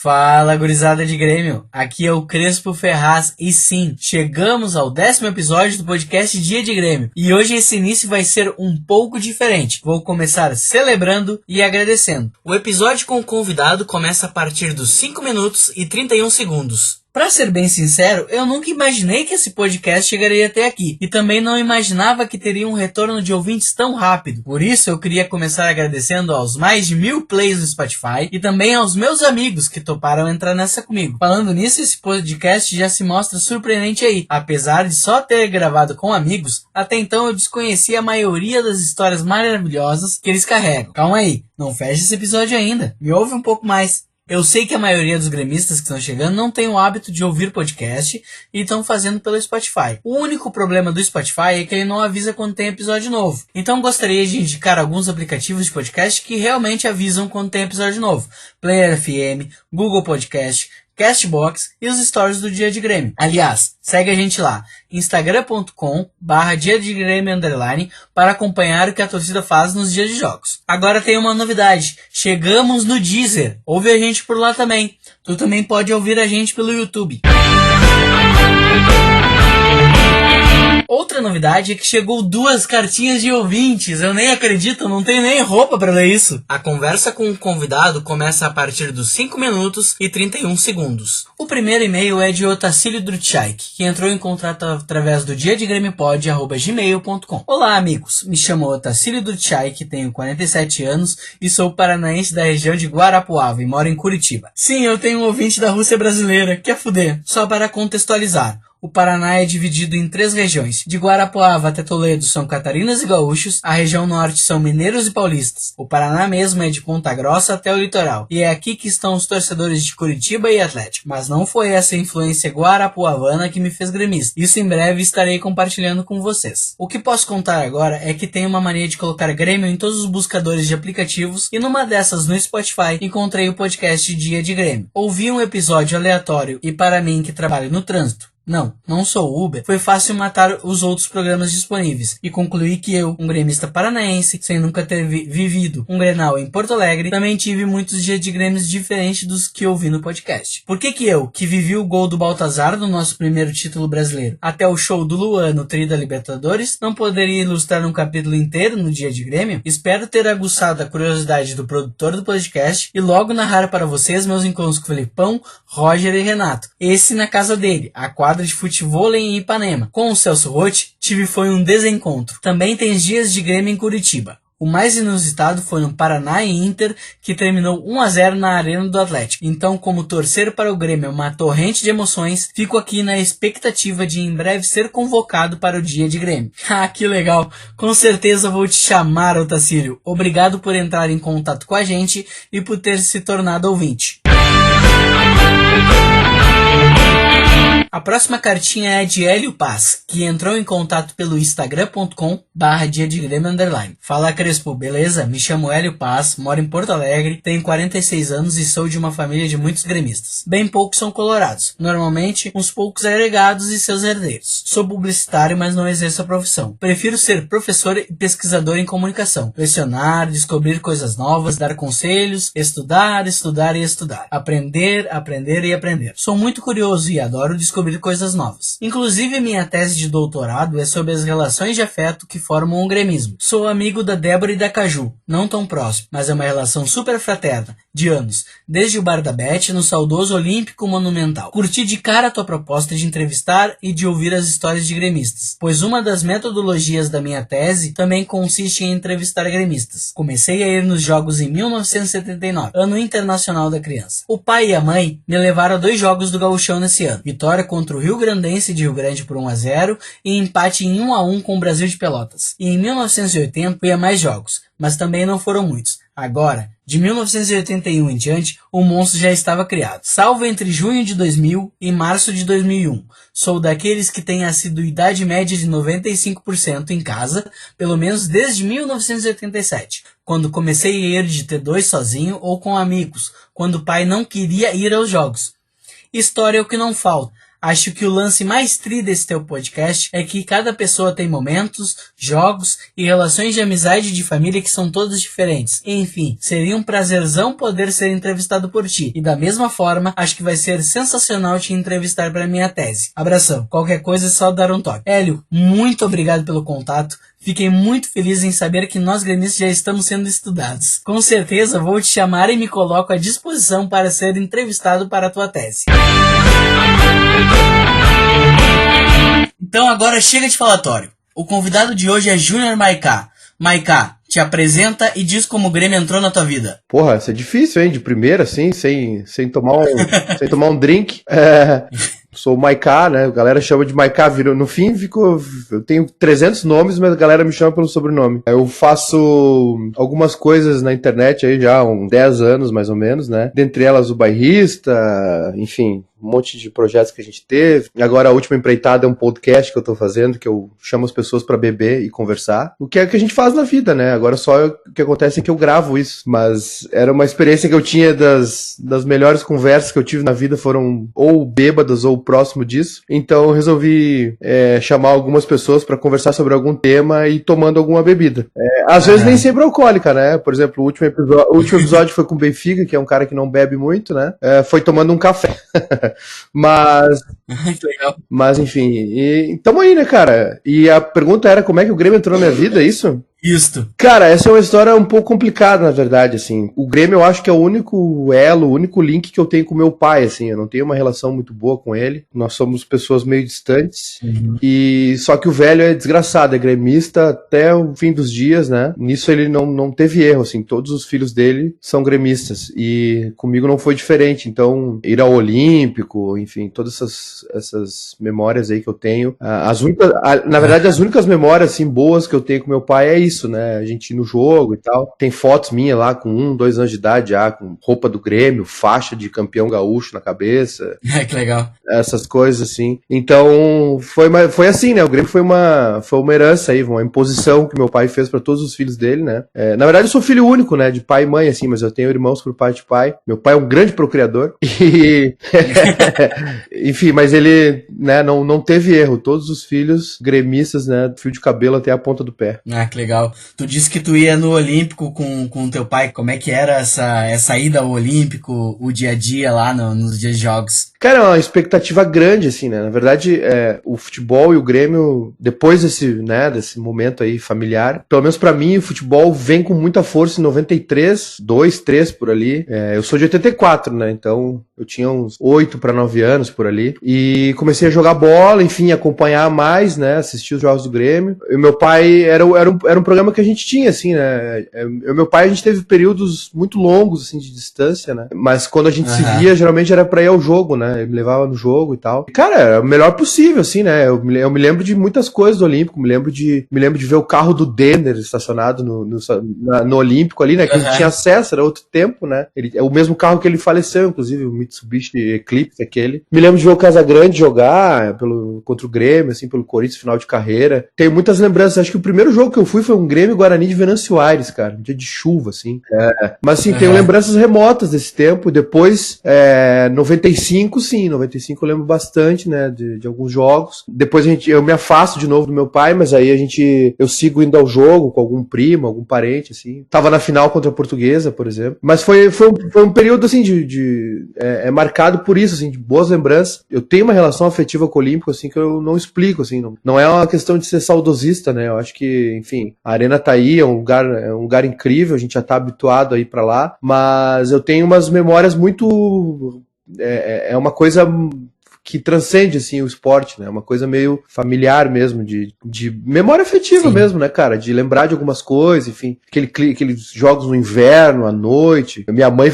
Fala, gurizada de Grêmio, aqui é o Crespo Ferraz e sim, chegamos ao 10º episódio do podcast Dia de Grêmio e hoje esse início vai ser um pouco diferente. Vou começar celebrando e agradecendo. O episódio com o convidado começa a partir dos 5 minutos e 31 segundos. Pra ser bem sincero, eu nunca imaginei que esse podcast chegaria até aqui e também não imaginava que teria um retorno de ouvintes tão rápido. Por isso eu queria começar agradecendo aos mais de 1000 plays no Spotify e também aos meus amigos que toparam entrar nessa comigo. Falando nisso, esse podcast já se mostra surpreendente aí. Apesar de só ter gravado com amigos, até então eu desconhecia a maioria das histórias maravilhosas que eles carregam. Calma aí, não fecha esse episódio ainda, me ouve um pouco mais. Eu sei que a maioria dos gremistas que estão chegando não tem o hábito de ouvir podcast e estão fazendo pelo Spotify. O único problema do Spotify é que ele não avisa quando tem episódio novo. Então gostaria de indicar alguns aplicativos de podcast que realmente avisam quando tem episódio novo. Player FM, Google Podcast, Castbox e os stories do Dia de Grêmio. Aliás, segue a gente lá, instagram.com/Dia de Grêmio _ para acompanhar o que a torcida faz nos dias de jogos. Agora tem uma novidade, chegamos no Deezer, ouve a gente por lá também. Tu também pode ouvir a gente pelo YouTube. Outra novidade é que chegou 2 cartinhas de ouvintes. Eu nem acredito, não tenho nem roupa para ler isso. A conversa com o convidado começa a partir dos 5 minutos e 31 segundos. O primeiro e-mail é de Otacílio Drutchaik, que entrou em contato através do diadegremiopod@gmail.com. Olá, amigos. Me chamo Otacílio Drutchaik, tenho 47 anos e sou paranaense da região de Guarapuava e moro em Curitiba. Sim, eu tenho um ouvinte da Rússia brasileira. Quer fuder? Só para contextualizar. O Paraná é dividido em 3 regiões. De Guarapuava até Toledo são catarinas e gaúchos, a região norte são mineiros e paulistas. O Paraná mesmo é de Ponta Grossa até o litoral. E é aqui que estão os torcedores de Curitiba e Atlético. Mas não foi essa influência guarapuavana que me fez gremista. Isso em breve estarei compartilhando com vocês. O que posso contar agora é que tenho uma mania de colocar Grêmio em todos os buscadores de aplicativos e numa dessas no Spotify encontrei o podcast Dia de Grêmio. Ouvi um episódio aleatório e para mim que trabalho no trânsito, não sou Uber, foi fácil matar os outros programas disponíveis e concluí que eu, um gremista paranaense, sem nunca ter vivido um Grenal em Porto Alegre, também tive muitos dias de Grêmios diferentes dos que ouvi no podcast. Por que eu, que vivi o gol do Baltazar no nosso primeiro título brasileiro, até o show do Luan no Tri da Libertadores, não poderia ilustrar um capítulo inteiro no Dia de Grêmio? Espero ter aguçado a curiosidade do produtor do podcast e logo narrar para vocês meus encontros com Felipão, Roger e Renato. Esse na casa dele, a quadra de futevôlei em Ipanema. Com o Celso Rotti, foi um desencontro. Também tem dias de Grêmio em Curitiba. O mais inusitado foi no Paraná e Inter, que terminou 1-0 na Arena do Atlético. Então, como torcer para o Grêmio é uma torrente de emoções, fico aqui na expectativa de em breve ser convocado para o Dia de Grêmio. Ah, que legal! Com certeza vou te chamar, Otacílio. Obrigado por entrar em contato com a gente e por ter se tornado ouvinte. A próxima cartinha é de Hélio Paz, que entrou em contato pelo instagram.com/Dia de Grêmio _ Fala, Crespo, beleza? Me chamo Hélio Paz, moro em Porto Alegre, tenho 46 anos e sou de uma família de muitos gremistas. Bem poucos são colorados, normalmente uns poucos agregados e seus herdeiros. Sou publicitário, mas não exerço a profissão. Prefiro ser professor e pesquisador em comunicação, lecionar, descobrir coisas novas, dar conselhos, estudar e estudar. Aprender e aprender. Sou muito curioso e adoro descobrir coisas novas. Inclusive, minha tese de doutorado é sobre as relações de afeto que formam um gremismo. Sou amigo da Débora e da Caju, não tão próximo, mas é uma relação super fraterna, de anos, desde o bar da Beth no saudoso Olímpico Monumental. Curti de cara a tua proposta de entrevistar e de ouvir as histórias de gremistas, pois uma das metodologias da minha tese também consiste em entrevistar gremistas. Comecei a ir nos jogos em 1979, ano internacional da criança. O pai e a mãe me levaram a 2 jogos do Gauchão nesse ano. Vitória contra o Rio Grandense de Rio Grande por 1-0 e empate em 1-1 com o Brasil de Pelotas. E em 1980 fui a mais jogos, mas também não foram muitos. Agora, de 1981 em diante, o monstro já estava criado. Salvo entre junho de 2000 e março de 2001. Sou daqueles que têm assiduidade média de 95% em casa, pelo menos desde 1987, quando comecei a ir de T2 sozinho ou com amigos, quando o pai não queria ir aos jogos. História é o que não falta. Acho que o lance mais tri desse teu podcast é que cada pessoa tem momentos, jogos e relações de amizade e de família que são todas diferentes. Enfim, seria um prazerzão poder ser entrevistado por ti. E da mesma forma, acho que vai ser sensacional te entrevistar para minha tese. Abração. Qualquer coisa é só dar um toque. Hélio, muito obrigado pelo contato. Fiquei muito feliz em saber que nós gremistas já estamos sendo estudados. Com certeza vou te chamar e me coloco à disposição para ser entrevistado para a tua tese. Então agora chega de falatório. O convidado de hoje é Júnior Maiká. Maiká, te apresenta e diz como o Grêmio entrou na tua vida. Porra, isso é difícil, hein? De primeira, assim, sem tomar um drink. Sou o Maiká, né? A galera chama de Maiká, no fim eu tenho 300 nomes, mas a galera me chama pelo sobrenome. Eu faço algumas coisas na internet aí já há uns 10 anos, mais ou menos, né? Dentre elas o Bairrista, enfim, um monte de projetos que a gente teve. Agora a última empreitada é um podcast que eu tô fazendo, que eu chamo as pessoas pra beber e conversar. O que é que a gente faz na vida, né? Agora só o que acontece é que eu gravo isso. Mas era uma experiência que eu tinha das melhores conversas que eu tive na vida, foram ou bêbadas ou próximo disso. Então eu resolvi chamar algumas pessoas pra conversar sobre algum tema e tomando alguma bebida. Às vezes nem sempre alcoólica, né? Por exemplo, o último episódio foi com o Benfica, que é um cara que não bebe muito, né? Foi tomando um café. Mas enfim, e tamo aí, né, cara? E a pergunta era como é que o Grêmio entrou na minha vida, é isso? Isto. Cara, essa é uma história um pouco complicada, na verdade, assim. O Grêmio eu acho que é o único elo, o único link que eu tenho com meu pai, assim. Eu não tenho uma relação muito boa com ele. Nós somos pessoas meio distantes. E só que o velho é desgraçado, é gremista até o fim dos dias, né? Nisso ele não teve erro, assim. Todos os filhos dele são gremistas. E comigo não foi diferente. Então, ir ao Olímpico, enfim, todas essas memórias aí que eu tenho. Na verdade, as únicas memórias, assim, boas que eu tenho com meu pai é isso, né? A gente ir no jogo e tal. Tem fotos minhas lá com 1, 2 anos de idade já, com roupa do Grêmio, faixa de campeão gaúcho na cabeça. Que legal. Essas coisas, assim. Então, foi assim, né? O Grêmio foi uma herança aí, uma imposição que meu pai fez pra todos os filhos dele, né? Na verdade, eu sou filho único, né? De pai e mãe, assim, mas eu tenho irmãos por parte de pai. Meu pai é um grande procriador. E... enfim, mas ele, né, não teve erro. Todos os filhos gremistas, né? Fio de cabelo até a ponta do pé. Que legal. Tu disse que tu ia no Olímpico com teu pai. Como é que era essa ida ao Olímpico, o dia a dia lá nos dias de jogos? Cara, é uma expectativa grande, assim, né? Na verdade, o futebol e o Grêmio, depois desse momento aí familiar, pelo menos pra mim, o futebol vem com muita força em 93, 2, 3 por ali. Eu sou de 84, né? Então, eu tinha uns 8 para 9 anos por ali. E comecei a jogar bola, enfim, acompanhar mais, né? Assistir os jogos do Grêmio. E meu pai era um programa que a gente tinha, assim, né? Eu e meu pai, a gente teve períodos muito longos, assim, de distância, né? Mas quando a gente se via, geralmente era pra ir ao jogo, né? Ele me levava no jogo e tal. E, cara, era o melhor possível, assim, né? Eu me lembro de muitas coisas do Olímpico. Me lembro de ver o carro do Denner estacionado no Olímpico ali, né? Que a gente tinha acesso, era outro tempo, né? É o mesmo carro que ele faleceu, inclusive, o Mitsubishi Eclipse, aquele. Me lembro de ver o Casagrande jogar contra o Grêmio, assim, pelo Corinthians, final de carreira. Tenho muitas lembranças. Acho que o primeiro jogo que eu fui foi um Grêmio Guarani de Venâncio Aires, cara. Um dia de chuva, assim. Mas, assim, tenho lembranças remotas desse tempo. Depois, 95, sim. 95 eu lembro bastante, né, de alguns jogos. Depois eu me afasto de novo do meu pai, mas aí eu sigo indo ao jogo com algum primo, algum parente, assim. Tava na final contra a Portuguesa, por exemplo. Mas foi um período, assim, marcado por isso, assim, de boas lembranças. Eu tenho uma relação afetiva com o Olímpico, assim, que eu não explico, assim. Não é uma questão de ser saudosista, né? Eu acho que, enfim, a Arena tá aí, é um lugar incrível, a gente já tá habituado a ir pra lá, mas eu tenho umas memórias muito... É uma coisa que transcende, assim, o esporte, né? Uma coisa meio familiar mesmo, de memória afetiva. Sim. Mesmo, né, cara? De lembrar de algumas coisas, enfim. Aqueles jogos no inverno, à noite. Minha mãe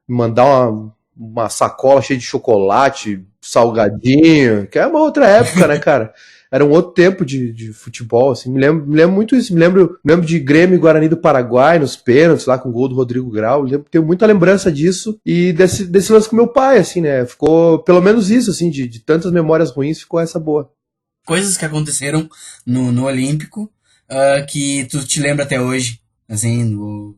mandar uma sacola cheia de chocolate, salgadinho, que é uma outra época, né, cara? Era um outro tempo de futebol, assim. Me lembro muito isso. Me lembro de Grêmio e Guarani do Paraguai, nos pênaltis, lá com o gol do Rodrigo Grau. Tenho muita lembrança disso e desse lance com meu pai, assim, né? Ficou pelo menos isso, assim, de tantas memórias ruins, ficou essa boa. Coisas que aconteceram no Olímpico que tu te lembra até hoje. Assim,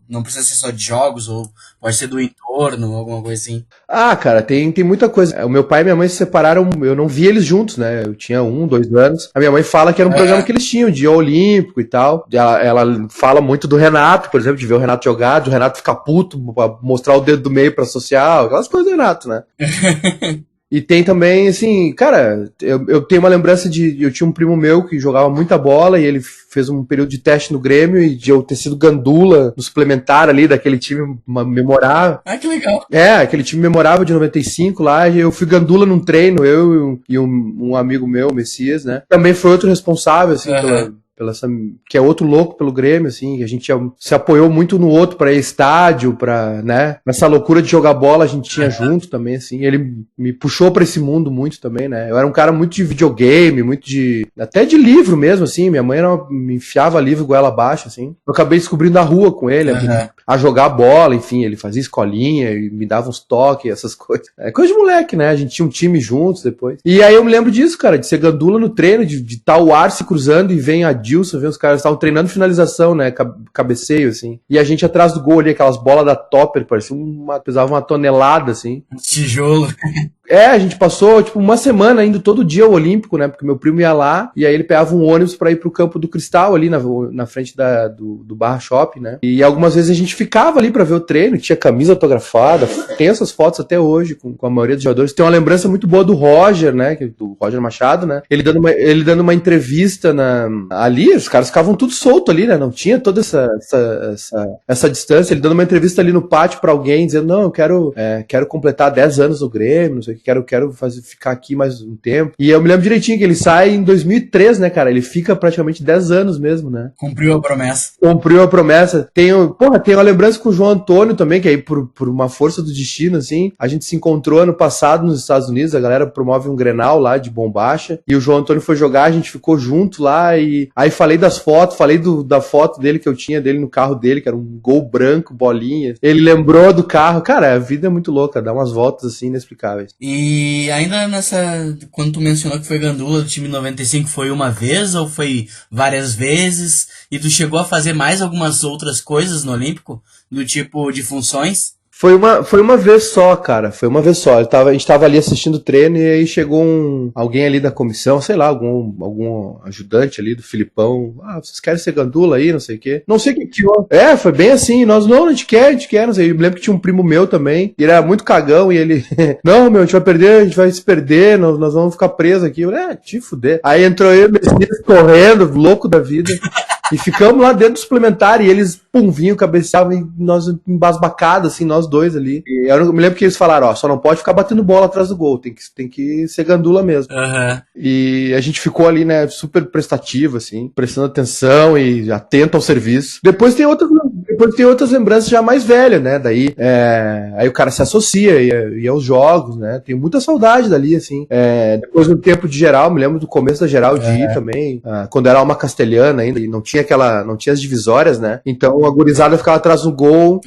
não precisa ser só de jogos, ou pode ser do entorno, alguma coisa assim. Ah, cara, tem muita coisa. O meu pai e minha mãe se separaram, eu não vi eles juntos, né? Eu tinha 2 anos. A minha mãe fala que era um programa que eles tinham, dia olímpico e tal. Ela fala muito do Renato, por exemplo, de ver o Renato jogar, de o Renato ficar puto, mostrar o dedo do meio pra social, aquelas coisas do Renato, né? E tem também, assim, cara, eu tenho uma lembrança eu tinha um primo meu que jogava muita bola e ele fez um período de teste no Grêmio e de eu ter sido gandula no suplementar ali daquele time memorável. Ah, que legal. Aquele time memorável de 95 lá, e eu fui gandula num treino, eu e um amigo meu, o Messias, né? Também foi outro responsável, assim, que é outro louco pelo Grêmio, assim, a gente se apoiou muito no outro pra ir estádio, né, nessa loucura de jogar bola a gente tinha junto também, assim, ele me puxou pra esse mundo muito também, né, eu era um cara muito de videogame, até de livro mesmo, assim, minha mãe me enfiava livro goela abaixo, assim, eu acabei descobrindo na rua com ele, a jogar bola, enfim, ele fazia escolinha e me dava uns toques, essas coisas, coisa de moleque, né, a gente tinha um time juntos depois, e aí eu me lembro disso, cara, de ser gandula no treino, de estar o ar se cruzando e vem a Dilson, os caras estavam treinando finalização, né, cabeceio, assim, e a gente atrás do gol ali, aquelas bolas da Topper, parecia pesava 1 tonelada, assim. Tijolo. A gente passou, tipo, uma semana indo todo dia ao Olímpico, né, porque meu primo ia lá, e aí ele pegava um ônibus pra ir pro Campo do Cristal, ali na frente do Barra Shopping, né, e algumas vezes a gente ficava ali pra ver o treino, tinha camisa autografada, tem essas fotos até hoje, com a maioria dos jogadores. Tem uma lembrança muito boa do Roger, né, do Roger Machado, né, ele dando uma entrevista ali, os caras ficavam tudo solto ali, né, não tinha toda essa distância, ele dando uma entrevista ali no pátio pra alguém, dizendo, não, eu quero completar 10 anos no Grêmio, não sei o que, quero ficar aqui mais um tempo. E eu me lembro direitinho que ele sai em 2003, né, cara? Ele fica praticamente 10 anos mesmo, né? Cumpriu a promessa. Cumpriu a promessa. Tem uma lembrança com o João Antônio também, que aí por uma força do destino, assim, a gente se encontrou ano passado nos Estados Unidos, a galera promove um Grenal lá de bombacha, e o João Antônio foi jogar, a gente ficou junto lá, e aí falei das fotos, falei da foto dele que eu tinha dele no carro dele, que era um Gol branco, bolinha. Ele lembrou do carro. Cara, a vida é muito louca, dá umas voltas assim inexplicáveis. E ainda quando tu mencionou que foi gandula do time 95, foi uma vez ou foi várias vezes? E tu chegou a fazer mais algumas outras coisas no Olímpico? Do tipo de funções? Foi uma vez só, cara. Foi uma vez só. A gente tava ali assistindo o treino e aí chegou alguém ali da comissão, sei lá, algum ajudante ali do Filipão. Ah, vocês querem ser gandula aí, não sei o quê. Não sei o que foi bem assim. Nós, não, a gente quer, não sei. Eu me lembro que tinha um primo meu também, e ele era muito cagão e ele, não, meu, a gente vai perder, a gente vai se perder, nós vamos ficar presos aqui. Eu falei, te fuder. Aí entrou eu e o Messias correndo, louco da vida. E ficamos lá dentro do suplementar e eles, vinham, cabeceavam e nós embasbacados, assim, nós dois ali. E eu me lembro que eles falaram, só não pode ficar batendo bola atrás do gol, tem que ser gandula mesmo. Uhum. E a gente ficou ali, né, super prestativo, assim, prestando atenção e atento ao serviço. Depois tem outras lembranças já mais velhas, né, daí, aí o cara se associa e aos jogos, né, tenho muita saudade dali, assim. Depois do tempo de geral, me lembro do começo da geral de ir também, quando era uma castelhana ainda, e não tinha as divisórias, né, então a gurizada ficava atrás do gol,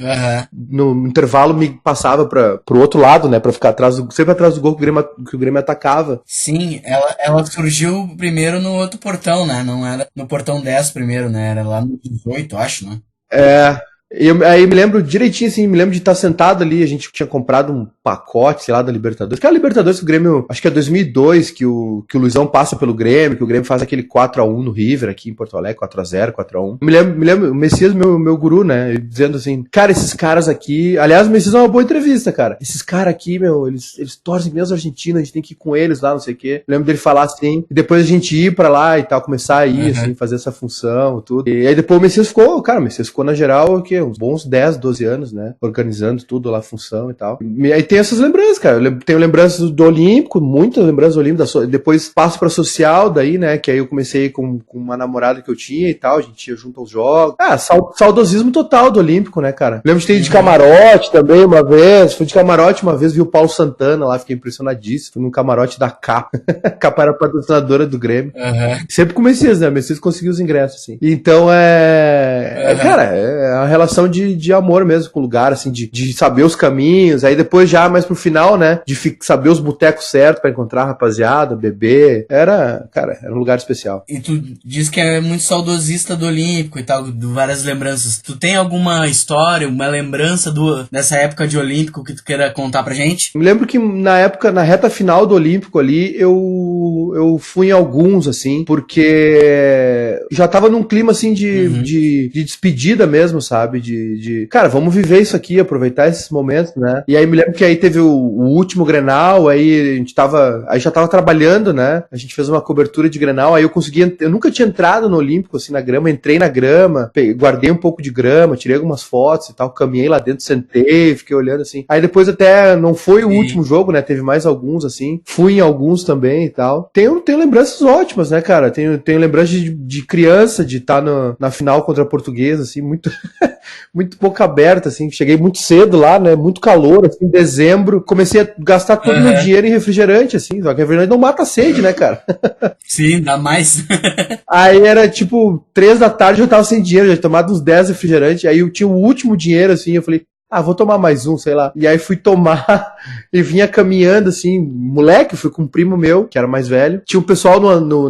no intervalo me passava pro outro lado, né, pra ficar sempre atrás do gol que o Grêmio atacava. Sim, ela surgiu primeiro no outro portão, né, não era no portão 10 primeiro, né, era lá no 18, acho, né. Aí me lembro direitinho, assim, me lembro de estar sentado ali, a gente tinha comprado um pacote, sei lá, da Libertadores, que é a Libertadores que o Grêmio, acho que é 2002, que o Luizão passa pelo Grêmio, que o Grêmio faz aquele 4-1 no River, aqui em Porto Alegre, 4-0, 4-1. Me lembro, o Messias, meu guru, né, dizendo assim, cara, esses caras aqui, aliás, o Messias é uma boa entrevista, cara, esses caras aqui, meu, eles torcem mesmo a Argentina, a gente tem que ir com eles lá, não sei o quê. Lembro dele falar assim, e depois a gente ir pra lá e tal, começar a ir, assim, fazer essa função, tudo. E aí depois o Messias ficou na geral, o quê? Uns bons 10, 12 anos, né? Organizando tudo lá, a função e tal. E aí tem essas lembranças, cara. Eu tenho lembranças do Olímpico, muitas lembranças do Olímpico. Depois passo pra social, daí, né? Que aí eu comecei com uma namorada que eu tinha e tal. A gente ia junto aos jogos. Saudosismo total do Olímpico, né, cara? Lembro de ter ido de camarote também uma vez. Fui de camarote uma vez, vi o Paulo Santana lá, fiquei impressionadíssimo. Fui no camarote da Capa. A Capa era patrocinadora do Grêmio. Sempre com o Messias, né? O Messias conseguiu os ingressos, assim. Então, cara, a relação relação de amor mesmo com o lugar, assim, de saber os caminhos, aí depois já mais pro final, né, de saber os botecos certos pra encontrar a rapaziada, beber, cara, era um lugar especial. E tu diz que é muito saudosista do Olímpico e tal, de várias lembranças. Tu tem alguma história, uma lembrança dessa época de Olímpico que tu queira contar pra gente? Me lembro que na reta final do Olímpico ali, eu fui em alguns, assim, porque já tava num clima, assim, de despedida mesmo, sabe? Cara, vamos viver isso aqui, aproveitar esses momentos, né? E aí me lembro que aí teve o último Grenal, aí já tava trabalhando, né? A gente fez uma cobertura de Grenal, aí eu nunca tinha entrado no Olímpico, assim, na grama, entrei na grama, guardei um pouco de grama, tirei algumas fotos e tal, caminhei lá dentro, sentei, fiquei olhando, assim. Aí depois até, não foi o último jogo, né? Teve mais alguns, assim. Fui em alguns também e tal. Tenho lembranças ótimas, né, cara? Tenho lembranças de criança, de estar na final contra a Portuguesa, assim, muito, muito boca aberta, assim. Cheguei muito cedo lá, né? Muito calor, assim, em dezembro. Comecei a gastar todo o meu dinheiro em refrigerante, assim. Só que refrigerante não mata a sede, né, cara? Sim, dá mais. Aí era tipo 3 da tarde, eu tava sem dinheiro, já tinha tomado uns 10 refrigerantes. Aí eu tinha o último dinheiro, assim, eu falei, vou tomar mais um, sei lá. E aí fui tomar e vinha caminhando, assim, moleque, fui com um primo meu, que era mais velho. Tinha um pessoal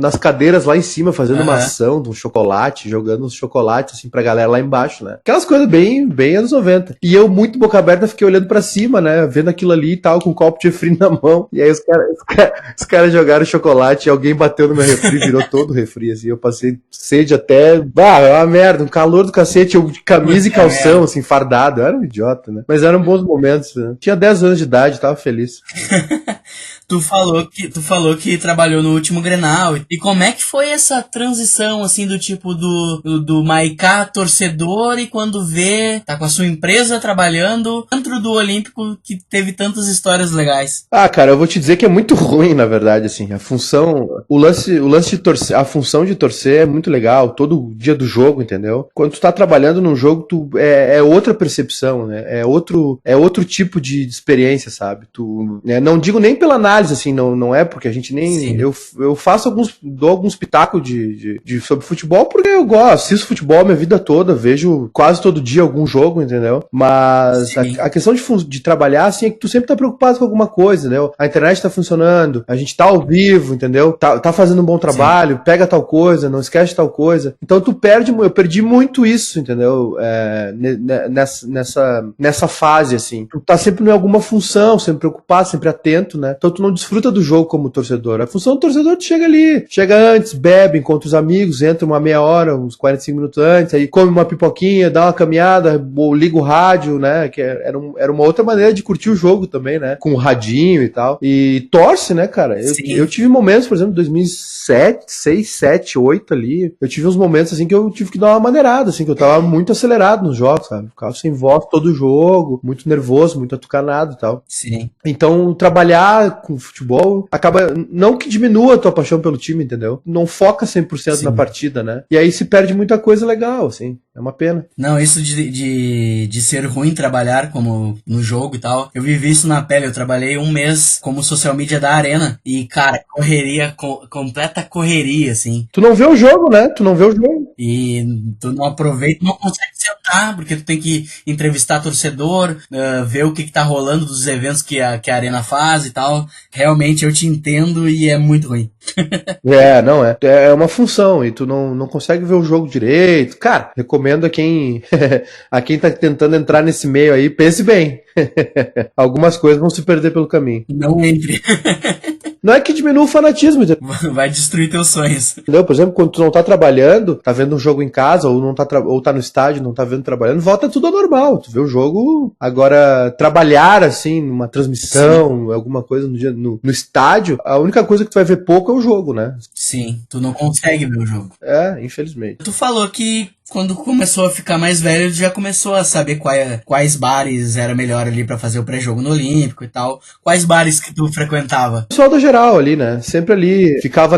nas cadeiras lá em cima, fazendo uma ação de um chocolate, jogando uns chocolates, assim, pra galera lá embaixo, né? Aquelas coisas bem, bem anos 90. E eu, muito boca aberta, fiquei olhando pra cima, né? Vendo aquilo ali e tal, com um copo de refri na mão. E aí os caras jogaram chocolate e alguém bateu no meu refri, virou todo o refri, assim. Eu passei sede até... é uma merda, um calor do cacete, eu de camisa e calção, assim, fardado. Eu era um idiota. Né? Mas eram bons momentos, né? Tinha 10 anos de idade, tava feliz. Tu falou que trabalhou no último Grenal. E como é que foi essa transição, assim, do tipo do Maiká torcedor e quando tá com a sua empresa trabalhando dentro do Olímpico que teve tantas histórias legais? Cara, eu vou te dizer que é muito ruim, na verdade, assim. A função, o lance de torcer, a função de torcer é muito legal, todo dia do jogo, entendeu? Quando tu tá trabalhando num jogo, é outra percepção, né? É outro tipo de experiência, sabe? Não digo nem pela análise, assim, não é porque a gente nem... Eu dou alguns pitacos sobre futebol porque eu gosto, assisto futebol a minha vida toda, vejo quase todo dia algum jogo, entendeu? Mas a questão de trabalhar, assim, é que tu sempre tá preocupado com alguma coisa, entendeu? A internet tá funcionando, a gente tá ao vivo, entendeu? Tá fazendo um bom trabalho, pega tal coisa, não esquece tal coisa. Então eu perdi muito isso, entendeu? Nessa fase, assim. Tu tá sempre em alguma função, sempre preocupado, sempre atento, né? Então tu não desfruta do jogo como torcedor. A função do torcedor, tu chega ali, chega antes, bebe, encontra os amigos, entra uma meia hora, uns 45 minutos antes, aí come uma pipoquinha, dá uma caminhada, liga o rádio, né? Que era uma outra maneira de curtir o jogo também, né? Com o radinho e tal. E torce, né, cara? Eu tive momentos, por exemplo, 2007, 6, 7, 8 ali, eu tive uns momentos, assim, que eu tive que dar uma maneirada, assim, que eu tava muito acelerado nos jogos, sabe? Ficava sem voz todo jogo, muito nervoso, muito atucanado e tal. Sim. Então, trabalhar com futebol acaba, não que diminua a tua paixão pelo time, entendeu? Não foca 100% na partida, né? E aí se perde muita coisa legal, assim. É uma pena. Não, isso de ser ruim trabalhar como no jogo e tal, eu vivi isso na pele. Eu trabalhei um mês como social media da Arena e, cara, completa correria, assim. Tu não vê o jogo, né? Tu não vê o jogo. E tu não aproveita, não consegue sentar, porque tu tem que entrevistar torcedor, ver o que tá rolando dos eventos que a Arena faz e tal. Realmente eu te entendo e é muito ruim. Não é. É uma função e tu não consegue ver o jogo direito. Cara, recomendo a quem tá tentando entrar nesse meio aí, pense bem. Algumas coisas vão se perder pelo caminho. Não entre. Não é que diminua o fanatismo. Vai destruir teus sonhos. Entendeu? Por exemplo, quando tu não tá trabalhando, tá vendo um jogo em casa, ou tá no estádio, não tá vendo trabalhando, volta tudo ao normal. Tu vê o jogo. Agora, trabalhar, assim, numa transmissão, alguma coisa no estádio, a única coisa que tu vai ver pouco é o jogo, né? Sim, tu não consegue ver o jogo. Infelizmente. Tu falou que quando começou a ficar mais velho, já começou a saber quais bares era melhor ali pra fazer o pré-jogo no Olímpico e tal. Quais bares que tu frequentava? O pessoal da geral ali, né? Sempre ali, ficava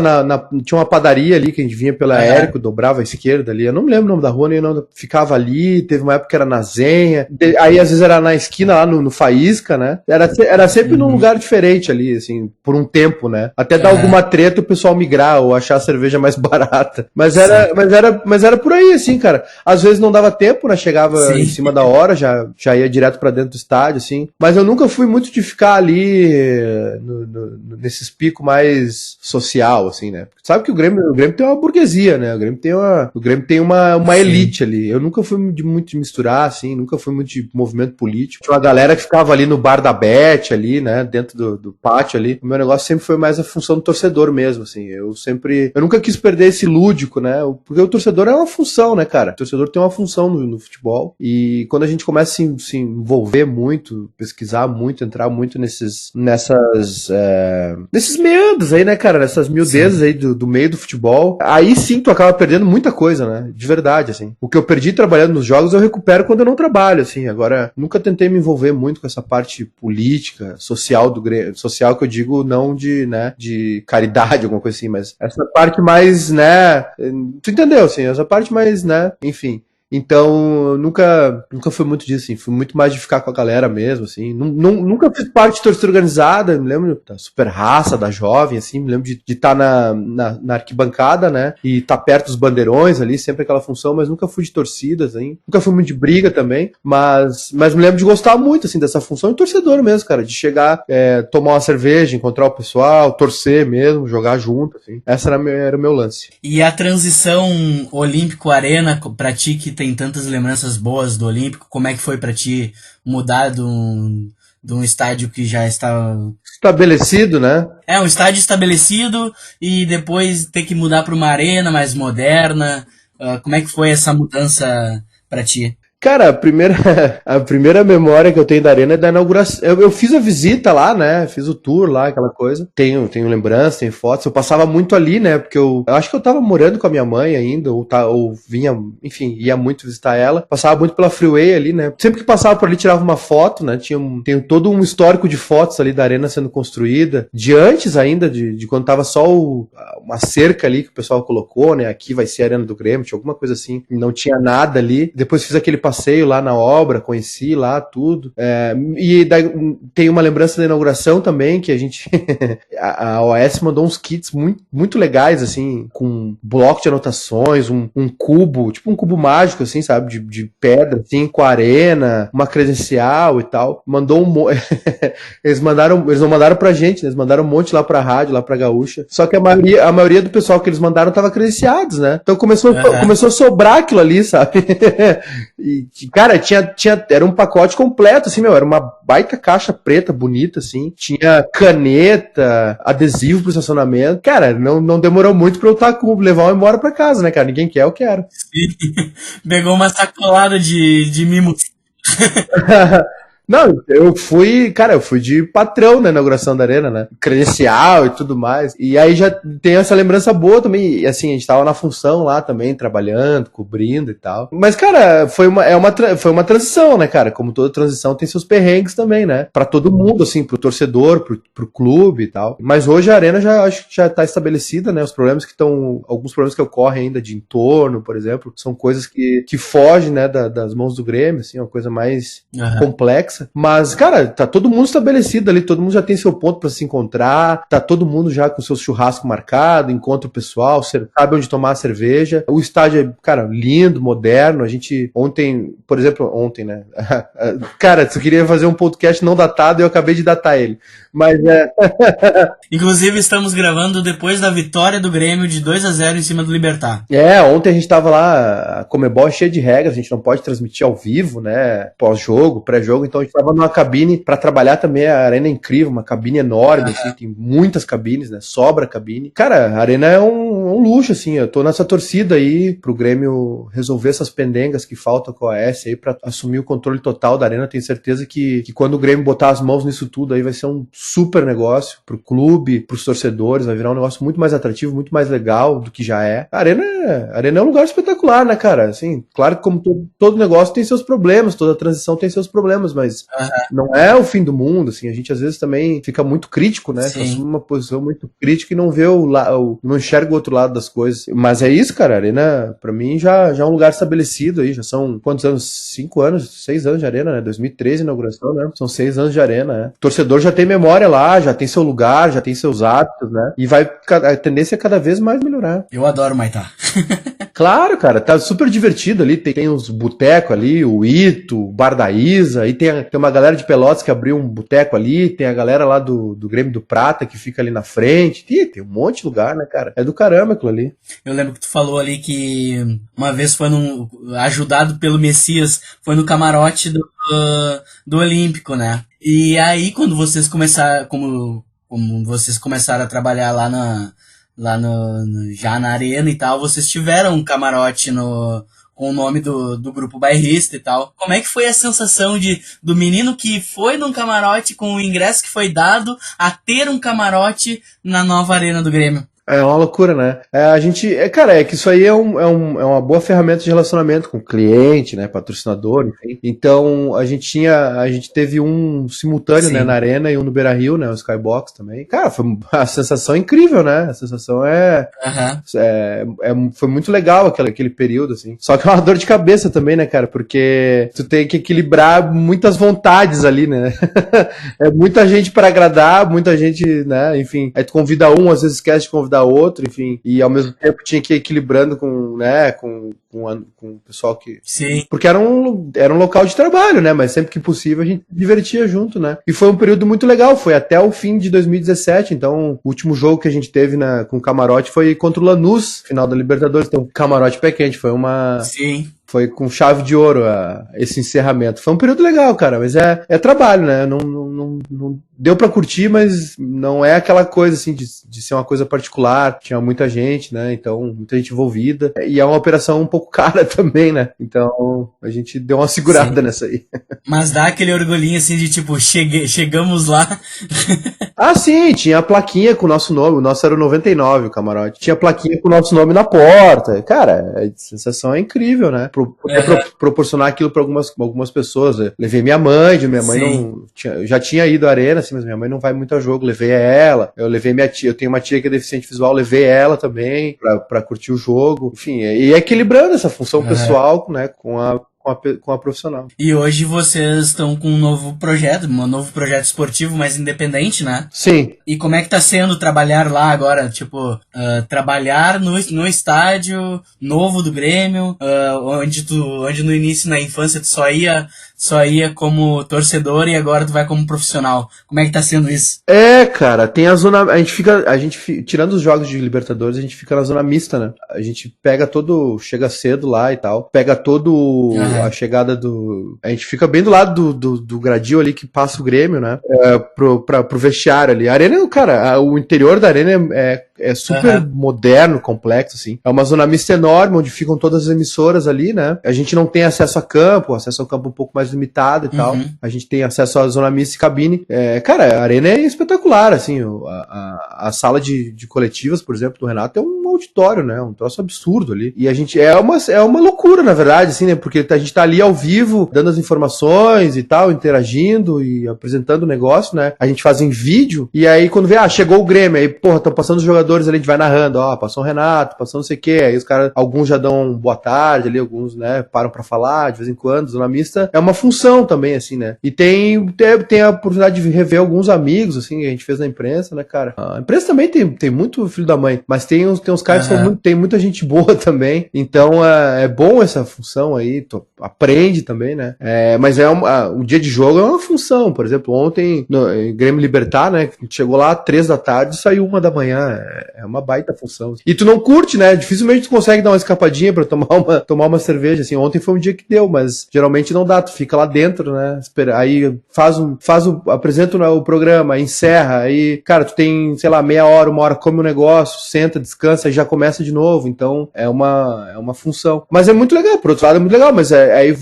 tinha uma padaria ali que a gente vinha pela Érico, dobrava à esquerda ali. Eu não me lembro o nome da rua, nem o nome. Ficava ali, teve uma época que era na Zenha. Aí às vezes era na esquina lá no Faísca, né? Era sempre num lugar diferente ali, assim, por um tempo, né? Até dar alguma treta o pessoal migrar ou achar a cerveja mais barata. Mas era por aí, assim, cara, às vezes não dava tempo, né? Chegava Sim. em cima da hora, já ia direto pra dentro do estádio, assim. Mas eu nunca fui muito de ficar ali nesses picos mais social, assim, né? Sabe que o Grêmio tem uma burguesia, né? O Grêmio tem uma elite ali. Eu nunca fui muito de misturar, assim, nunca fui muito de movimento político. Tinha uma galera que ficava ali no bar da Bete, ali, né? Dentro do pátio ali. O meu negócio sempre foi mais a função do torcedor mesmo, assim. Eu nunca quis perder esse lúdico, né? Porque o torcedor é uma função, né, cara? O torcedor tem uma função no futebol. E quando a gente começa a se envolver muito, pesquisar muito, entrar muito nesses meandros aí, né, cara? Nessas miudezas aí do meio do futebol. Aí sim tu acaba perdendo muita coisa, né? De verdade, assim. O que eu perdi trabalhando nos jogos eu recupero quando eu não trabalho, assim. Agora, nunca tentei me envolver muito com essa parte política, social do Grêmio. Social que eu digo não de caridade, alguma coisa assim, mas essa parte mais, né? Tu entendeu, assim? Essa parte mais, né? Enfim. Então, eu nunca fui muito disso, assim. Fui muito mais de ficar com a galera mesmo, assim. Nunca fiz parte de torcida organizada, me lembro da Super Raça, da Jovem, assim. Me lembro de estar na arquibancada, né? E estar perto dos bandeirões ali, sempre aquela função, mas nunca fui de torcidas, assim. Nunca fui muito de briga também, mas me lembro de gostar muito, assim, dessa função de torcedor mesmo, cara. De chegar, tomar uma cerveja, encontrar o pessoal, torcer mesmo, jogar junto, assim. Essa era o meu lance. E a transição Olímpico-Arena, pra ti que tem tantas lembranças boas do Olímpico, como é que foi pra ti mudar de um estádio que já estava estabelecido, né? Um estádio estabelecido e depois ter que mudar para uma arena mais moderna? Como é que foi essa mudança pra ti? Cara, a primeira memória que eu tenho da arena é da inauguração. Eu fiz a visita lá, né? Fiz o tour lá, aquela coisa. Tenho lembrança, tenho fotos. Eu passava muito ali, né? Porque eu acho que eu tava morando com a minha mãe ainda, ou vinha, enfim, ia muito visitar ela. Passava muito pela Freeway ali, né? Sempre que passava por ali, tirava uma foto, né? Tenho todo um histórico de fotos ali da arena sendo construída. De antes ainda, de quando tava só uma cerca ali que o pessoal colocou, né? Aqui vai ser a Arena do Grêmio, tinha alguma coisa assim. Não tinha nada ali. Depois fiz aquele passeio lá na obra, conheci lá tudo. E daí, tem uma lembrança da inauguração também, que a gente a OS mandou uns kits muito, muito legais, assim, com bloco de anotações, um cubo, tipo um cubo mágico, assim, sabe, de pedra, assim, com arena, uma credencial e tal. Eles não mandaram pra gente, né? Eles mandaram um monte lá pra rádio, lá pra Gaúcha. Só que a maioria do pessoal que eles mandaram tava credenciados, né? Então começou a sobrar aquilo ali, sabe? E, cara, era um pacote completo, assim, era uma baita caixa preta, bonita, assim, tinha caneta, adesivo pro estacionamento, cara, não demorou muito pra eu levar uma embora pra casa, né, cara, ninguém quer, eu quero. Sim. Pegou uma sacolada de mimos. Não, eu fui de patrão na inauguração da arena, né? Credencial e tudo mais. E aí já tem essa lembrança boa também. E assim, a gente tava na função lá também, trabalhando, cobrindo e tal. Mas, cara, foi uma transição, né, cara? Como toda transição tem seus perrengues também, né? Pra todo mundo, assim, pro torcedor, pro clube e tal. Mas hoje a arena acho que já tá estabelecida, né? Alguns problemas que ocorrem ainda de entorno, por exemplo, são coisas que fogem, né, das mãos do Grêmio, assim, uma coisa mais complexa. Mas, cara, tá todo mundo estabelecido ali, todo mundo já tem seu ponto pra se encontrar, tá todo mundo já com seu churrasco marcado, encontra o pessoal, sabe onde tomar a cerveja. O estádio é, cara, lindo, moderno. A gente, por exemplo, né? Cara, tu queria fazer um podcast não datado e eu acabei de datar ele. Mas Inclusive, estamos gravando depois da vitória do Grêmio de 2-0 em cima do Libertad. Ontem a gente tava lá, a Comebol é cheia de regras, a gente não pode transmitir ao vivo, né? Pós-jogo, pré-jogo, então a gente tava numa cabine pra trabalhar também. A arena é incrível, uma cabine enorme, assim, tem muitas cabines, né? Sobra cabine. Cara, a arena é um luxo, assim. Eu tô nessa torcida aí pro Grêmio resolver essas pendengas que faltam com a AS aí pra assumir o controle total da arena. Tenho certeza que quando o Grêmio botar as mãos nisso tudo aí vai ser um super negócio pro clube, pros torcedores, vai virar um negócio muito mais atrativo, muito mais legal do que já é. A arena é um lugar espetacular, né, cara? Assim, claro que como todo negócio tem seus problemas, toda transição tem seus problemas, mas não é o fim do mundo, assim. A gente às vezes também fica muito crítico, né? Assume uma posição muito crítica e não vê não enxerga o outro lado das coisas. Mas é isso, cara. A arena, pra mim, já é um lugar estabelecido aí. Já são quantos anos? 5 anos, 6 anos de arena, né? 2013 inauguração, né? São 6 anos de arena, né? O torcedor já tem memória lá, já tem seu lugar, já tem seus hábitos, né? E a tendência é cada vez mais melhorar. Eu adoro Maitá. Claro, cara, tá super divertido ali, tem uns botecos ali, o Ito, o Bar da Isa, aí tem uma galera de Pelotas que abriu um boteco ali, tem a galera lá do Grêmio do Prata que fica ali na frente, tem um monte de lugar, né, cara? É do caramba aquilo ali. Eu lembro que tu falou ali que uma vez foi ajudado pelo Messias, foi no camarote do Olímpico, né? E aí quando vocês começaram, como vocês começaram a trabalhar já na arena e tal, vocês tiveram um camarote com o nome do grupo bairrista e tal. Como é que foi a sensação do menino que foi num camarote com o ingresso que foi dado a ter um camarote na nova arena do Grêmio? É uma loucura, né? Cara, é que isso aí é uma boa ferramenta de relacionamento com o cliente, né? Patrocinador, enfim. Então, a gente teve um simultâneo, né, na Arena e um no Beira-Rio, né? O Skybox também. Cara, foi a sensação incrível, né? A sensação foi muito legal aquele período, assim. Só que é uma dor de cabeça também, né, cara? Porque tu tem que equilibrar muitas vontades ali, né? É muita gente para agradar, muita gente, né? Enfim, aí tu convida um, às vezes esquece de convidar outro, enfim, e ao mesmo tempo tinha que ir equilibrando com o pessoal que... Sim. Porque era um local de trabalho, né, mas sempre que possível a gente se divertia junto, né, e foi um período muito legal, foi até o fim de 2017, então o último jogo que a gente teve com o Camarote foi contra o Lanús, final da Libertadores, então Camarote pé quente, foi uma... Sim. Foi com chave de ouro esse encerramento. Foi um período legal, cara, mas é trabalho, né? Não deu pra curtir, mas não é aquela coisa, assim, de ser uma coisa particular. Tinha muita gente, né? Então, muita gente envolvida. E é uma operação um pouco cara também, né? Então, a gente deu uma segurada nessa aí. Mas dá aquele orgulhinho, assim, de tipo, chegamos lá. Ah, sim, tinha a plaquinha com o nosso nome. O nosso era o 99, o camarote. Tinha a plaquinha com o nosso nome na porta. Cara, a sensação é incrível, né? Proporcionar aquilo para algumas pessoas. Eu levei minha mãe já tinha ido à arena, assim, mas minha mãe não vai muito a jogo, levei ela. Eu levei minha tia, eu tenho uma tia que é deficiente visual, levei ela também pra curtir o jogo. Enfim, e equilibrando essa função pessoal, né, com a profissional. E hoje vocês estão com um novo projeto esportivo mais independente, né? Sim. E como é que tá sendo trabalhar lá agora? Tipo, trabalhar no estádio novo do Grêmio, onde no início, na infância, tu só ia como torcedor e agora tu vai como profissional. Como é que tá sendo isso? Cara, tem a zona... tirando os jogos de Libertadores, a gente fica na zona mista, né? A gente chega cedo lá e tal, pega a chegada a gente fica bem do lado do gradil ali que passa o Grêmio, né? Pro vestiário ali. A arena, cara, o interior da arena é super moderno, complexo, assim. É uma zona mista enorme, onde ficam todas as emissoras ali, né? A gente não tem acesso a campo, um pouco mais limitado e tal. A gente tem acesso à zona mista e cabine. Cara, a arena é espetacular, assim. A sala de coletivas, por exemplo, do Renato é um auditório, né? Um troço absurdo ali. E a gente... É uma loucura, na verdade, assim, né? Porque a gente tá ali ao vivo, dando as informações e tal, interagindo e apresentando o negócio, né? A gente faz em vídeo, e aí quando vê, chegou o Grêmio, aí, porra, estão passando os jogadores ali, a gente vai narrando, passou o Renato, passou não sei o quê, aí os caras, alguns já dão boa tarde ali, alguns, né, param pra falar de vez em quando, zona mista é uma função também, assim, né? E tem a oportunidade de rever alguns amigos, assim, que a gente fez na imprensa, né, cara? A imprensa também tem muito filho da mãe, mas tem uns caras que tem muita gente boa também, então é bom essa função aí, aprende também, né? Mas um dia de jogo é uma função, por exemplo, ontem no Grêmio Libertar, né, chegou lá 3 da tarde e saiu 1 da manhã, é uma baita função. E tu não curte, né? Dificilmente tu consegue dar uma escapadinha pra tomar uma cerveja, assim, ontem foi um dia que deu, mas geralmente não dá, tu fica lá dentro, né? Aí apresenta o programa, encerra, aí, cara, tu tem, sei lá, meia hora, 1 hora, come um negócio, senta, descansa e já começa de novo, então é uma função. Mas é muito legal, por outro lado é muito legal, mas aí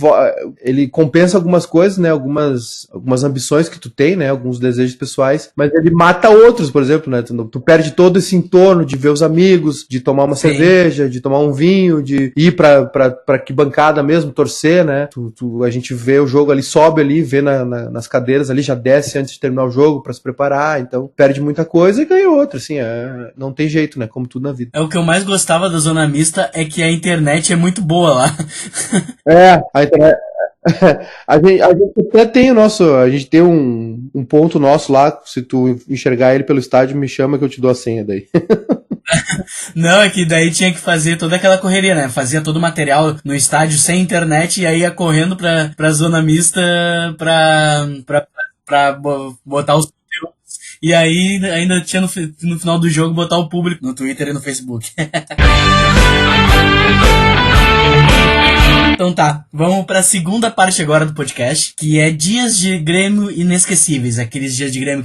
ele compensa algumas coisas, né? Algumas ambições que tu tem, né? Alguns desejos pessoais, mas ele mata outros, por exemplo, né? Tu perde todo esse entorno de ver os amigos, de tomar uma cerveja, de tomar um vinho, de ir pra que bancada mesmo, torcer, né? A gente vê o jogo ali, sobe ali, vê nas cadeiras ali, já desce antes de terminar o jogo pra se preparar, então perde muita coisa e ganha outra, assim, não tem jeito, né? Como tudo na vida. O que eu mais gostava da zona mista é que a internet é muito boa lá. A internet... A gente até tem a gente tem um ponto nosso lá, se tu enxergar ele pelo estádio, me chama que eu te dou a senha daí. Não, é que daí tinha que fazer toda aquela correria, né? Fazia todo o material no estádio sem internet e aí ia correndo pra zona mista pra botar os conteúdos. E aí ainda tinha no final do jogo botar o público no Twitter e no Facebook. Então tá, vamos pra segunda parte agora do podcast, que é dias de Grêmio inesquecíveis. Aqueles dias de Grêmio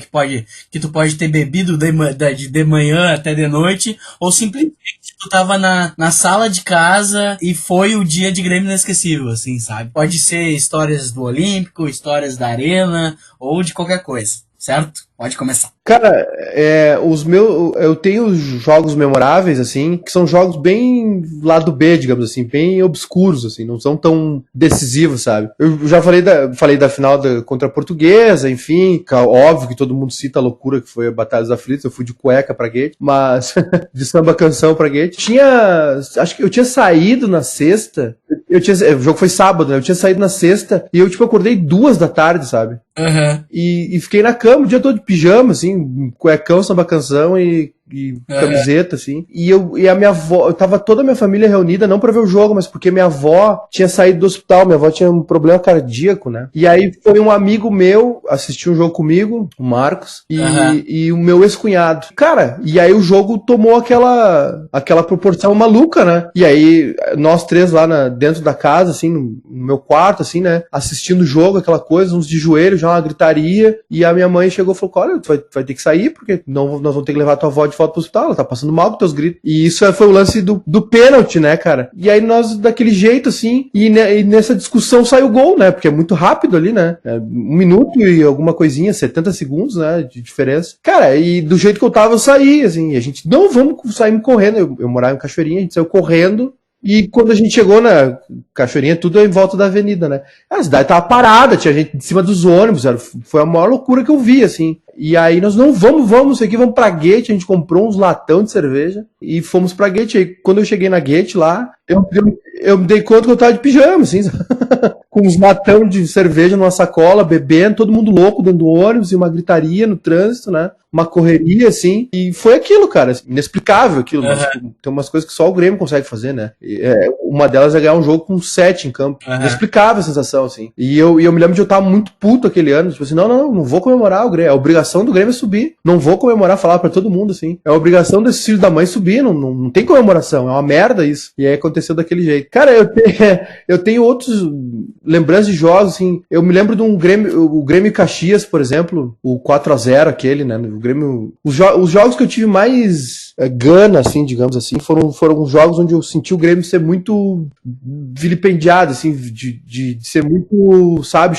que tu pode ter bebido de manhã até de noite, ou simplesmente tu tava na sala de casa e foi o dia de Grêmio inesquecível, assim, sabe? Pode ser histórias do Olímpico, histórias da Arena, ou de qualquer coisa, certo? Pode começar. Cara, eu tenho jogos memoráveis, assim, que são jogos bem lado B, digamos assim, bem obscuros, assim, não são tão decisivos, sabe? Eu já falei da final contra a Portuguesa, enfim, óbvio que todo mundo cita a loucura que foi a Batalha dos Aflitos, eu fui de cueca pra Gate, mas de samba canção pra Gate. Acho que eu tinha saído na sexta, o jogo foi sábado, né? Eu tinha saído na sexta e eu, acordei 2 da tarde, sabe? Uhum. E fiquei na cama o dia todo de pijama, assim, cuecão, samba canção e camiseta, assim. E a minha avó, tava toda a minha família reunida, não pra ver o jogo, mas porque minha avó tinha saído do hospital, minha avó tinha um problema cardíaco, né? E aí foi um amigo meu assistir um jogo comigo, o Marcos, e o meu ex-cunhado. Cara, e aí o jogo tomou aquela proporção maluca, né? E aí nós três lá dentro da casa, assim, no meu quarto, assim, né? Assistindo o jogo, aquela coisa, uns de joelho, já uma gritaria, e a minha mãe chegou e falou, olha, tu vai ter que sair, porque nós vamos ter que levar tua avó de volta pro hospital, ela tá passando mal com teus gritos. E isso foi o lance do pênalti, né, cara? E aí nós, daquele jeito, assim, e nessa discussão saiu o gol, né? Porque é muito rápido ali, né? 1 minuto e alguma coisinha, 70 segundos, né, de diferença. Cara, e do jeito que eu tava, eu saí, assim, e a gente, não, vamos sair correndo. Eu morava em Cachoeirinha, a gente saiu correndo. E quando a gente chegou na Cachoeirinha, tudo em volta da avenida, né? A cidade tava parada, tinha gente em cima dos ônibus, foi a maior loucura que eu vi, assim. E aí nós, não, vamos aqui, vamos pra Gate, a gente comprou uns latão de cerveja e fomos pra Gate. Aí quando eu cheguei na Gate lá, eu me dei conta que eu tava de pijama, assim, com uns latão de cerveja numa sacola, bebendo, todo mundo louco dentro do ônibus e uma gritaria no trânsito, né? Uma correria, assim, e foi aquilo, cara, inexplicável aquilo. Tem umas coisas que só o Grêmio consegue fazer, né? Uma delas é ganhar um jogo com 7 em campo. Inexplicável a sensação, assim. E eu me lembro de eu estar muito puto aquele ano, tipo assim, não vou comemorar o Grêmio, é a obrigação do Grêmio é subir, não vou comemorar, falar pra todo mundo, assim, é a obrigação desse filho da mãe subir, não tem comemoração, é uma merda isso. E aí aconteceu daquele jeito. Cara, eu tenho outros lembranças de jogos, assim, eu me lembro de o Grêmio Caxias, por exemplo, o 4-0 aquele, né, o Grêmio, os jogos que eu tive mais gana, assim, digamos assim, foram os jogos onde eu senti o Grêmio ser muito vilipendiado, assim, de ser muito, sabe,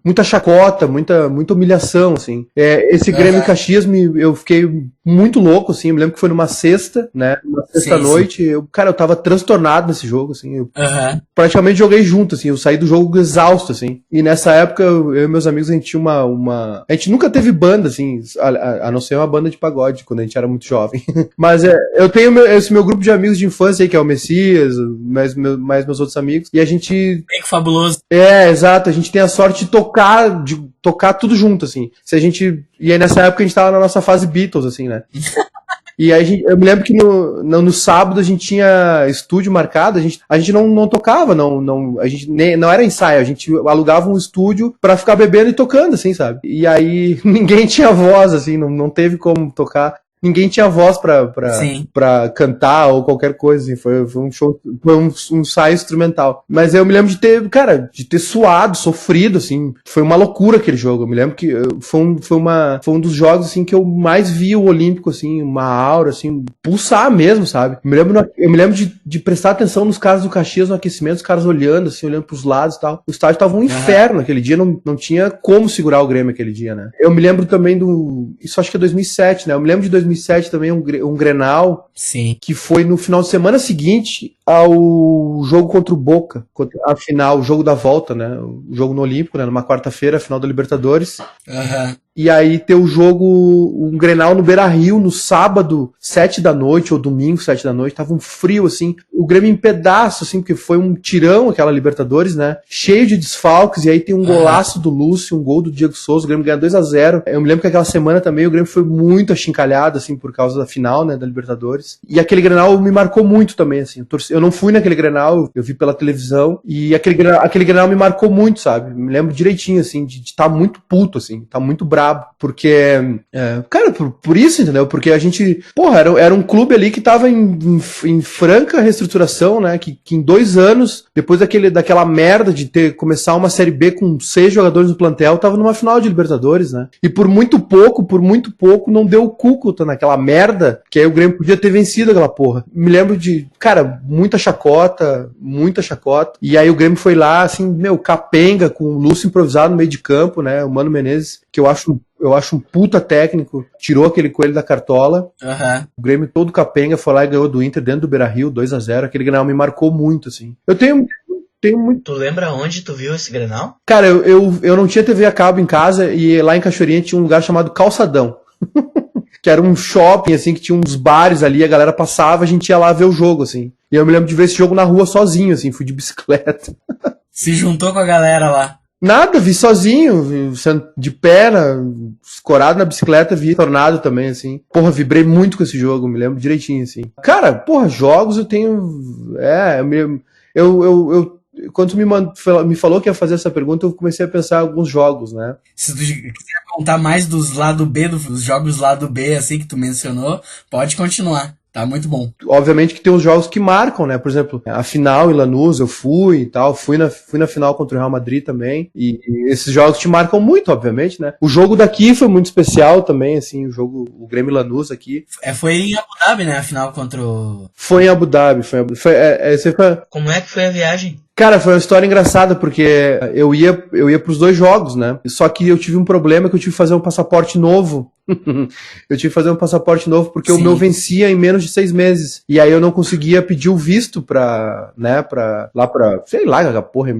muita chacota, muita humilhação, assim. Esse Grêmio Caxias, eu fiquei muito louco, assim, eu me lembro que foi numa sexta, né, uma sexta-noite, eu tava transtornado nesse jogo, assim, eu praticamente joguei junto, assim, eu saí do jogo exausto, assim, e nessa época, eu e meus amigos, a gente tinha a gente nunca teve banda, assim, a não ser uma banda de pagode, quando a gente era muito jovem. Mas eu tenho esse meu grupo de amigos de infância aí, que é o Messias, mais meus outros amigos, e a gente... Bem fabuloso. Exato, a gente tem a sorte de tocar tudo junto, assim. E aí nessa época a gente tava na nossa fase Beatles, assim, né? E aí eu me lembro que no sábado a gente tinha estúdio marcado, a gente não tocava, a gente não era ensaio, a gente alugava um estúdio pra ficar bebendo e tocando, assim, sabe? E aí ninguém tinha voz, assim, não teve como tocar. Ninguém tinha voz pra cantar ou qualquer coisa, assim. Foi um show, foi um ensaio instrumental. Mas eu me lembro de ter suado, sofrido, assim. Foi uma loucura aquele jogo. Eu me lembro que foi um dos jogos, assim, que eu mais vi o Olímpico, assim, uma aura, assim, pulsar mesmo, sabe? Eu me lembro de prestar atenção nos caras do Caxias no aquecimento, os caras olhando, assim, olhando pros lados e tal. O estádio tava um inferno aquele dia, não tinha como segurar o Grêmio aquele dia, né? Eu me lembro também isso acho que é 2007, né? Eu me lembro de 2007 também, um Grenal. Sim. Que foi no final de semana seguinte ao jogo contra o Boca, a final, o jogo da volta, né? O jogo no Olímpico, né? Numa quarta-feira, a final da Libertadores. e aí ter o jogo, um Grenal no Beira-Rio, no sábado, 7 da noite, ou domingo, 7 da noite, tava um frio, assim, o Grêmio em pedaço, assim, porque foi um tirão aquela Libertadores, né, cheio de desfalques, e aí tem um golaço do Lúcio, um gol do Diego Souza, o Grêmio ganha 2-0. Eu me lembro que aquela semana também o Grêmio foi muito achincalhado, assim, por causa da final, né, da Libertadores. E aquele Grenal me marcou muito também, assim. Eu não fui naquele Grenal, eu vi pela televisão, e aquele Grenal me marcou muito, sabe? Me lembro direitinho, assim, de estar muito puto, assim, tá muito brabo. Porque, cara, por isso, entendeu? Porque a gente, porra, era um clube ali que tava em franca reestruturação, né? Que em 2 anos, depois daquela merda de começar uma Série B com 6 jogadores no plantel, tava numa final de Libertadores, né? E por muito pouco, não deu o cuco, tá naquela merda, que aí o Grêmio podia ter vencido aquela porra. Me lembro de, cara, muita chacota, e aí o Grêmio foi lá, assim, capenga, com o Lúcio improvisado no meio de campo, né? O Mano Menezes, que eu acho um puta técnico, tirou aquele coelho da cartola. O Grêmio todo capenga foi lá e ganhou do Inter dentro do Beira-Rio, 2-0. Aquele Grenal me marcou muito, assim. Eu tenho muito... Tu lembra onde tu viu esse Grenal? Cara, eu não tinha TV a cabo em casa, e lá em Cachoeirinha tinha um lugar chamado Calçadão. Que era um shopping, assim, que tinha uns bares ali, a galera passava, a gente ia lá ver o jogo, assim. E eu me lembro de ver esse jogo na rua sozinho, assim, fui de bicicleta. Se juntou com a galera lá? Nada, vi sozinho, de pé, escorado na bicicleta, vi Tornado também, assim. Porra, vibrei muito com esse jogo, me lembro direitinho, assim. Cara, porra, jogos eu tenho... Quando tu me falou que ia fazer essa pergunta, eu comecei a pensar em alguns jogos, né? Se tu quiser contar mais dos lado B, dos jogos lado B, assim, que tu mencionou, pode continuar. Tá muito bom. Obviamente que tem os jogos que marcam, né? Por exemplo, a final em Lanús eu fui e tal, fui na final contra o Real Madrid também, e esses jogos te marcam muito, obviamente, né? O jogo daqui foi muito especial também, assim, o Grêmio Lanús aqui. Foi em Abu Dhabi, né? A final contra o... Foi em Abu Dhabi. Como é que foi a viagem? Cara, foi uma história engraçada, porque eu ia pros 2 jogos, né? Só que eu tive um problema que eu tive que fazer um passaporte novo. Eu tive que fazer um passaporte novo porque o meu vencia em menos de 6 meses. E aí eu não conseguia pedir o visto sei lá, porra,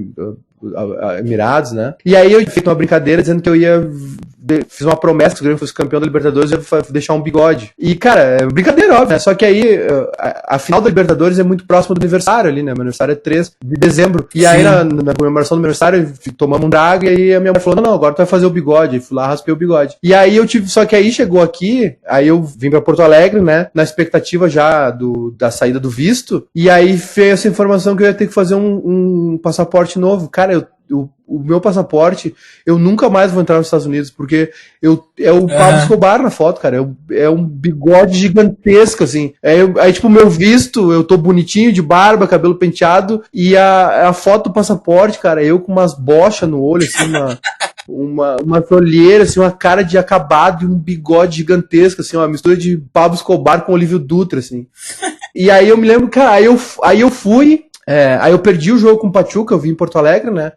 Emirados, né? E aí eu fiz uma brincadeira dizendo que eu fiz uma promessa que o Grêmio fosse campeão da Libertadores e eu ia deixar um bigode. E, cara, é brincadeira, óbvio, né? Só que aí a final da Libertadores é muito próxima do aniversário ali, né? Meu aniversário é 3 de dezembro. E aí na comemoração do meu aniversário, tomamos um drag e aí a minha mãe falou, não, agora tu vai fazer o bigode. E fui lá, raspei o bigode. E aí só que aí chegou aqui, aí eu vim pra Porto Alegre, né? Na expectativa já da saída do visto. E aí veio essa informação que eu ia ter que fazer um passaporte novo. Cara, o meu passaporte, eu nunca mais vou entrar nos Estados Unidos, porque é o Pablo Escobar na foto, cara. É um bigode gigantesco, assim. Aí, tipo, o meu visto, eu tô bonitinho, de barba, cabelo penteado, e a foto do passaporte, cara, eu com umas bochas no olho, assim, uma olheira, assim, uma cara de acabado e um bigode gigantesco, assim, uma mistura de Pablo Escobar com Olívio Dutra, assim. E aí eu me lembro, cara, aí eu fui... aí eu perdi o jogo com o Pachuca, eu vim em Porto Alegre, né?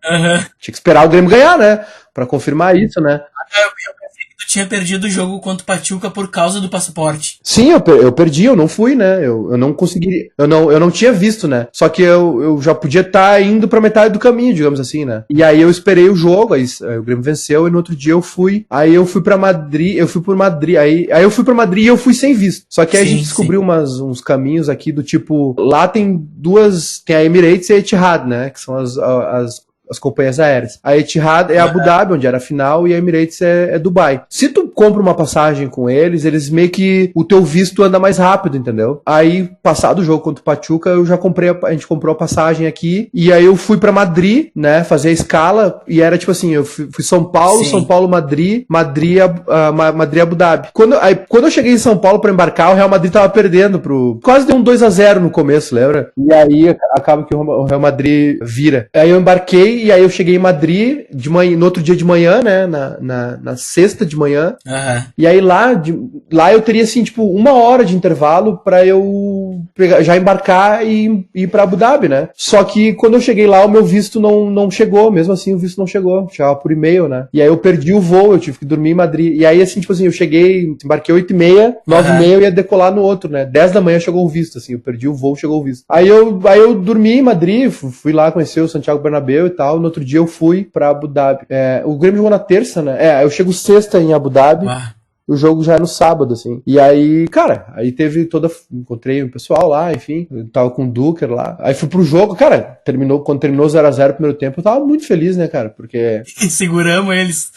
Tinha que esperar o Grêmio ganhar, né? Pra confirmar isso, né? Eu pensei que tu tinha perdido o jogo contra o Pachuca por causa do passaporte. Sim, eu perdi, eu não fui, né? Eu não consegui, eu não tinha visto, né? Só que eu já podia estar indo pra metade do caminho, digamos assim, né? E aí eu esperei o jogo, aí o Grêmio venceu e no outro dia eu fui. Aí eu fui pra Madrid, aí eu fui pra Madrid e eu fui sem visto. Só que aí a gente descobriu uns caminhos aqui do tipo, lá tem a Emirates e a Etihad, né? Que são as companhias aéreas. A Etihad é Abu Dhabi, onde era a final, e a Emirates é Dubai. Se tu compra uma passagem com eles meio que o teu visto anda mais rápido, entendeu? Aí, passado o jogo contra o Pachuca, a gente comprou a passagem aqui, e aí eu fui pra Madrid, né, fazer a escala, e era tipo assim, eu fui São Paulo, Madrid, Abu Dhabi. Quando eu cheguei em São Paulo pra embarcar, o Real Madrid tava perdendo quase deu um 2-0 no começo, lembra? E aí, acaba que o Real Madrid vira. Aí eu embarquei, e aí eu cheguei em Madrid no outro dia de manhã, né? Na sexta de manhã. E aí lá, lá eu teria, assim, tipo, 1 hora de intervalo pra eu já embarcar e ir pra Abu Dhabi, né? Só que quando eu cheguei lá, o meu visto não chegou, mesmo assim o visto não chegou, chegava por e-mail, né? E aí eu perdi o voo, eu tive que dormir em Madrid. E aí, assim, tipo assim, eu cheguei, embarquei 8h30, 9h30 eu ia decolar no outro, né? 10 da manhã chegou o visto, assim, eu perdi o voo, chegou o visto. Aí eu dormi em Madrid, fui lá conhecer o Santiago Bernabéu e tal, no outro dia eu fui pra Abu Dhabi. O Grêmio jogou na terça, né? Eu chego sexta em Abu Dhabi. O jogo já é no sábado, assim. E aí, cara, aí teve encontrei o pessoal lá, enfim. Eu tava com o Duker lá. Aí fui pro jogo, cara, quando terminou 0x0 o primeiro tempo, eu tava muito feliz, né, cara? Porque... Seguramos eles.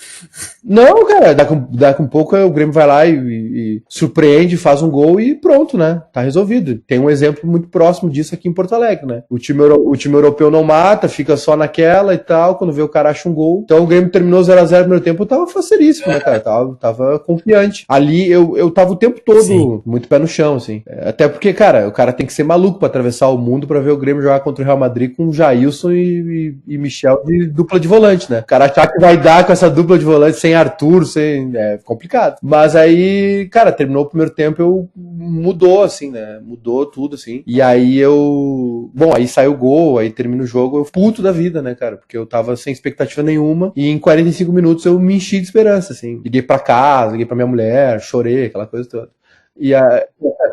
Não, cara, daqui um pouco o Grêmio vai lá e surpreende, faz um gol e pronto, né? Tá resolvido. Tem um exemplo muito próximo disso aqui em Porto Alegre, né? O time europeu não mata, fica só naquela e tal, quando vê o cara acha um gol. Então o Grêmio terminou 0x0 no primeiro tempo, eu tava faceríssimo, né, cara? Tava confiante. Ali eu tava o tempo todo Sim. muito pé no chão, assim. Até porque, cara, o cara tem que ser maluco pra atravessar o mundo pra ver o Grêmio jogar contra o Real Madrid com Jailson e Michel de dupla de volante, né? O cara achar que vai dar com essa dupla de volante sem Arthur, é complicado. Mas aí, cara, terminou o primeiro tempo, mudou, assim, né? Mudou tudo, assim. E aí bom, aí saiu o gol, aí termina o jogo, eu puto da vida, né, cara? Porque eu tava sem expectativa nenhuma e em 45 minutos eu me enchi de esperança, assim. Liguei pra casa, liguei pra minha mulher, chorei, aquela coisa toda.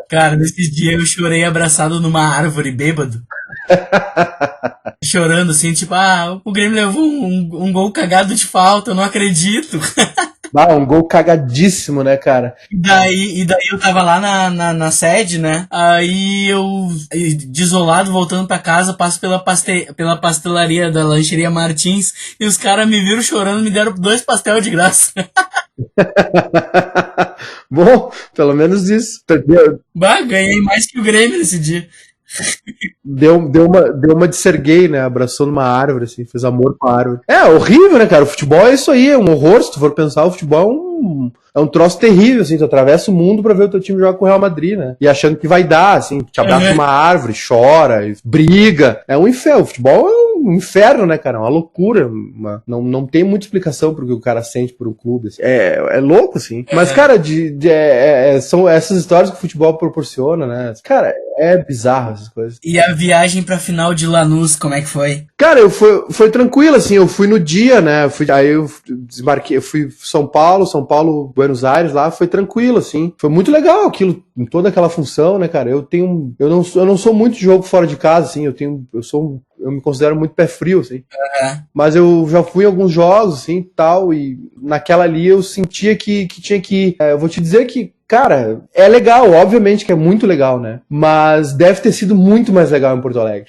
Cara, nesse dia eu chorei abraçado numa árvore, bêbado. Chorando assim, tipo, o Grêmio levou um gol cagado de falta, eu não acredito. Um gol cagadíssimo, né, cara? E daí eu tava lá na sede, né? Aí eu, desolado, voltando pra casa, passo pela pastelaria da Lancheria Martins e os caras me viram chorando, me deram 2 pastéis de graça. Bom, pelo menos isso. Ganhei mais que o Grêmio nesse dia. Deu uma de Serguei, né? Abraçou numa árvore, assim, fez amor com a árvore. É horrível, né, cara? O futebol é isso aí, é um horror. Se tu for pensar, o futebol é um troço terrível, assim. Tu atravessa o mundo pra ver o teu time jogar com o Real Madrid, né? E achando que vai dar, assim, te abraça numa árvore, chora, briga. É um inferno. O futebol é um inferno, né, cara? É uma loucura. Não tem muita explicação pro que o cara sente por um clube. Assim. É louco, assim. Mas, cara, são essas histórias que o futebol proporciona, né? Cara, é bizarro essas coisas. E a viagem pra final de Lanús, como é que foi? Cara, foi tranquilo, assim, eu fui no dia, né, aí eu desmarquei, eu fui São Paulo, Buenos Aires, lá, foi tranquilo, assim, foi muito legal aquilo, em toda aquela função, né, cara, eu não sou muito de jogo fora de casa, assim, eu me considero muito pé frio, assim, mas eu já fui em alguns jogos, assim, tal, e naquela ali eu sentia que tinha que, eu vou te dizer que, cara, é legal, obviamente que é muito legal, né? Mas deve ter sido muito mais legal em Porto Alegre.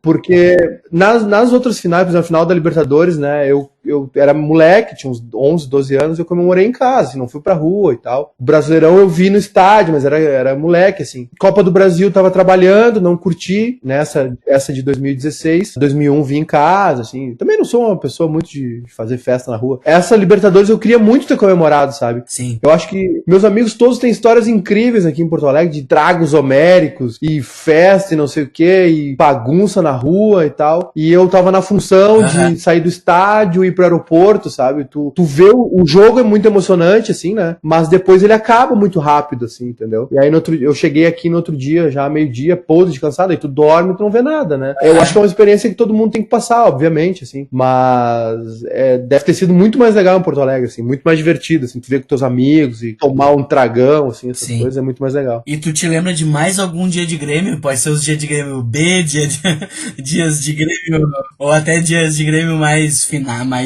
Porque nas outras finais, por exemplo, na final da Libertadores, né, eu era moleque, tinha uns 11, 12 anos, eu comemorei em casa, assim, não fui pra rua e tal. O Brasileirão eu vi no estádio, mas era moleque, assim. Copa do Brasil tava trabalhando, não curti, né, essa de 2016. 2001 vim em casa, assim. Também não sou uma pessoa muito de fazer festa na rua. Essa Libertadores eu queria muito ter comemorado, sabe? Sim. Eu acho que meus amigos todos têm histórias incríveis aqui em Porto Alegre, de tragos homéricos, e festa e não sei o que, e bagunça na rua e tal. E eu tava na função de sair do estádio e ir pro aeroporto, sabe? Tu vê o jogo é muito emocionante, assim, né? Mas depois ele acaba muito rápido, assim, entendeu? E aí eu cheguei aqui no outro dia, já meio-dia, podre de cansado, aí tu dorme e tu não vê nada, né? Eu acho que é uma experiência que todo mundo tem que passar, obviamente, assim. Mas deve ter sido muito mais legal em Porto Alegre, assim, muito mais divertido, assim, tu ver com teus amigos e tomar um tragão, assim, essas coisas, é muito mais legal. E tu te lembra de mais algum dia de Grêmio? Pode ser os dias de Grêmio B, dias de Grêmio, ou até dias de Grêmio mais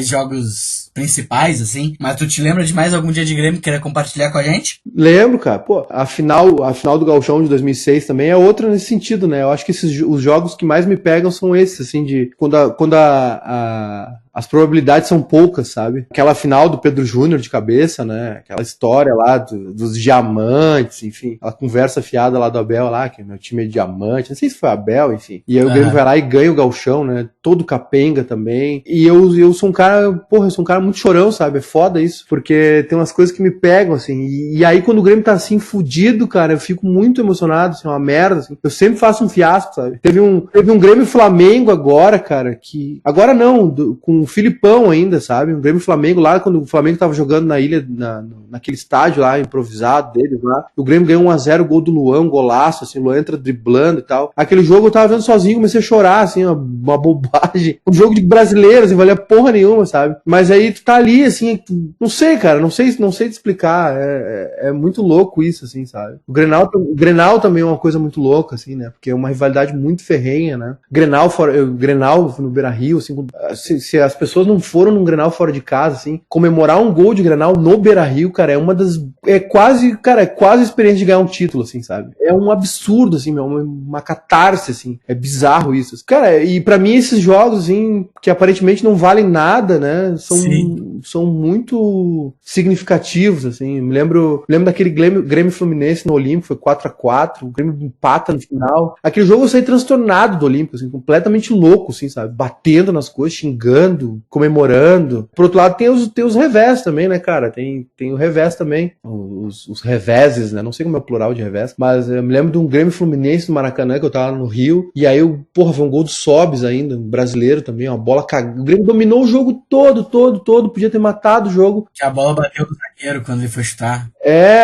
jogos principais, assim. Mas tu te lembra de mais algum dia de Grêmio que queria compartilhar com a gente? Lembro, cara. Pô, a final do Gauchão de 2006 também é outra nesse sentido, né? Eu acho que os jogos que mais me pegam são esses, assim, de quando as probabilidades são poucas, sabe? Aquela final do Pedro Júnior de cabeça, né? Aquela história lá dos diamantes, enfim. Aquela conversa fiada lá do Abel lá, que meu time é diamante. Não sei se foi Abel, enfim. E aí o Grêmio vai lá e ganha o Gauchão, né? Todo capenga também. E eu sou um cara, muito chorão, sabe? É foda isso. Porque tem umas coisas que me pegam, assim. E aí quando o Grêmio tá assim, fudido, cara, eu fico muito emocionado, assim, uma merda, assim. Eu sempre faço um fiasco, sabe? Teve um Grêmio Flamengo agora, cara, que... Agora não, com Filipão ainda, sabe? Um Grêmio e Flamengo lá, quando o Flamengo tava jogando na ilha, naquele estádio lá, improvisado deles lá. O Grêmio ganhou 1-0, gol do Luan, um golaço, assim, o Luan entra driblando e tal. Aquele jogo eu tava vendo sozinho, comecei a chorar, assim, uma bobagem. Um jogo de brasileiros, assim, valia porra nenhuma, sabe? Mas aí tu tá ali, assim, não sei, cara, não sei te explicar. É muito louco isso, assim, sabe? O Grenal também é uma coisa muito louca, assim, né? Porque é uma rivalidade muito ferrenha, né? Grenal no Beira-Rio, assim, se as pessoas não foram num Grenal fora de casa, assim, comemorar um gol de Grenal no Beira-Rio, cara, é quase a experiência de ganhar um título, assim, sabe? É um absurdo, assim, uma catarse, assim. É bizarro isso. Cara, e pra mim esses jogos, assim, que aparentemente não valem nada, né? São muito significativos, assim. Me lembro daquele Grêmio Fluminense no Olímpico, foi 4-4, o Grêmio empata no final. Aquele jogo eu saí transtornado do Olímpico, assim, completamente louco, assim, sabe? Batendo nas coisas, xingando, comemorando. Por outro lado, tem os revés também, né, cara? Tem o revés também. Os reveses, né? Não sei como é o plural de revés, mas eu me lembro de um Grêmio Fluminense no Maracanã, que eu tava no Rio, e aí foi um gol do Sobis ainda, um brasileiro também, uma bola cagada. O Grêmio dominou o jogo todo, podia ter matado o jogo. Que a bola bateu no zagueiro quando ele foi chutar.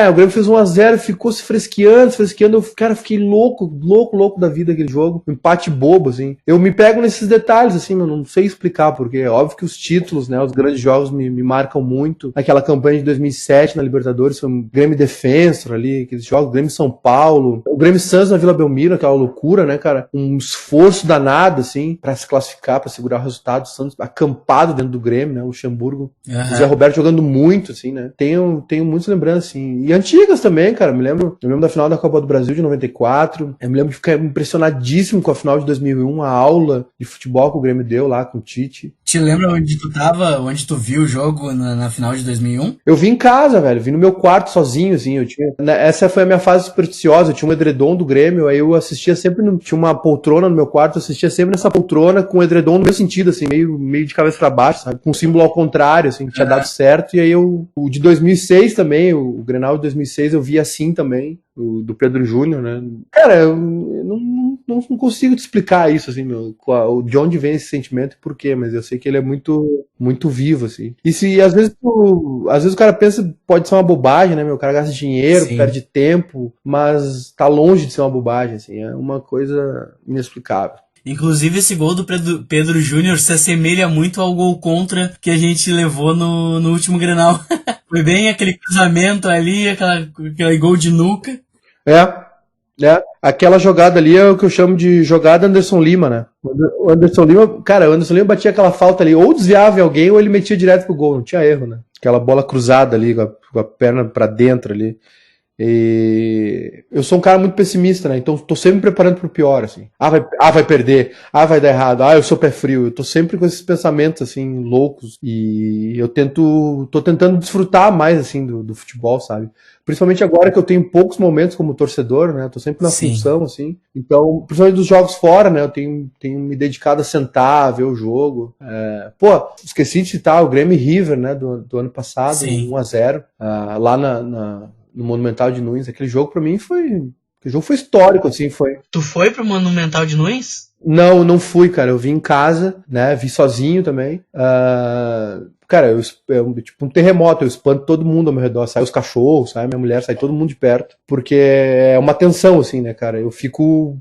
O Grêmio fez 1-0, ficou se fresqueando. Eu, fiquei louco da vida aquele jogo. Um empate bobo, assim. Eu me pego nesses detalhes, assim, eu não sei explicar, porque é óbvio que os títulos, né, os grandes jogos me marcam muito. Aquela campanha de 2007 na Libertadores, foi um Grêmio Defensor ali, aqueles jogos, Grêmio São Paulo, o Grêmio Santos na Vila Belmiro, aquela loucura, né, cara? Um esforço danado, assim, pra se classificar, pra segurar o resultado. O Santos acampado dentro do Grêmio, né, o Luxemburgo. O Zé Roberto jogando muito, assim, né? Tenho muitas lembranças, assim. E antigas também, cara. Eu me lembro da final da Copa do Brasil de 94. Eu me lembro de ficar impressionadíssimo com a final de 2001, a aula de futebol que o Grêmio deu lá com o Tite. Te lembra onde tu tava, onde tu viu o jogo na final de 2001? Eu vi em casa, velho. Vi no meu quarto sozinho, assim. Essa foi a minha fase supersticiosa. Eu tinha um edredom do Grêmio, aí eu assistia sempre, tinha uma poltrona no meu quarto, eu assistia sempre nessa poltrona com o edredom no meu sentido, assim, meio de cabeça pra baixo, sabe? Com o símbolo ao contrário, assim, que tinha dado certo. E aí o de 2006 também, o Grenal de 2006 eu vi assim também, do Pedro Júnior, né? Cara, eu não consigo te explicar isso, assim, de onde vem esse sentimento e por quê, mas eu sei que ele é muito, muito vivo, assim. E se, às vezes o cara pensa, pode ser uma bobagem, né, meu? O cara gasta dinheiro, Sim. Perde tempo, mas tá longe de ser uma bobagem, assim, é uma coisa inexplicável. Inclusive, esse gol do Pedro Júnior se assemelha muito ao gol contra que a gente levou no último Grenal. Foi bem aquele cruzamento ali, aquele gol de nuca. Aquela jogada ali é o que eu chamo de jogada Anderson Lima, né? O Anderson Lima batia aquela falta ali, ou desviava em alguém, ou ele metia direto pro gol, não tinha erro, né? Aquela bola cruzada ali, com a perna pra dentro ali. E eu sou um cara muito pessimista, né? Então tô sempre me preparando pro pior, assim. Vai perder. Vai dar errado. Eu sou pé frio. Eu tô sempre com esses pensamentos, assim, loucos. E eu tô tentando desfrutar mais, assim, do futebol, sabe? Principalmente agora que eu tenho poucos momentos como torcedor, né? Eu tô sempre na função, assim. Então, principalmente dos jogos fora, né? Eu tenho me dedicado a sentar, ver o jogo. Esqueci de citar o Grêmio River, né? Do ano passado, 1-0. Lá no Monumental de Nunes. Aquele jogo pra mim foi histórico, assim, foi. Tu foi pro Monumental de Nunes? Não fui, cara. Eu vi em casa, né? Vi sozinho também. Cara, tipo um terremoto, eu espanto todo mundo ao meu redor, sai os cachorros, sai minha mulher, sai todo mundo de perto, porque é uma tensão, assim, né, cara, eu fico,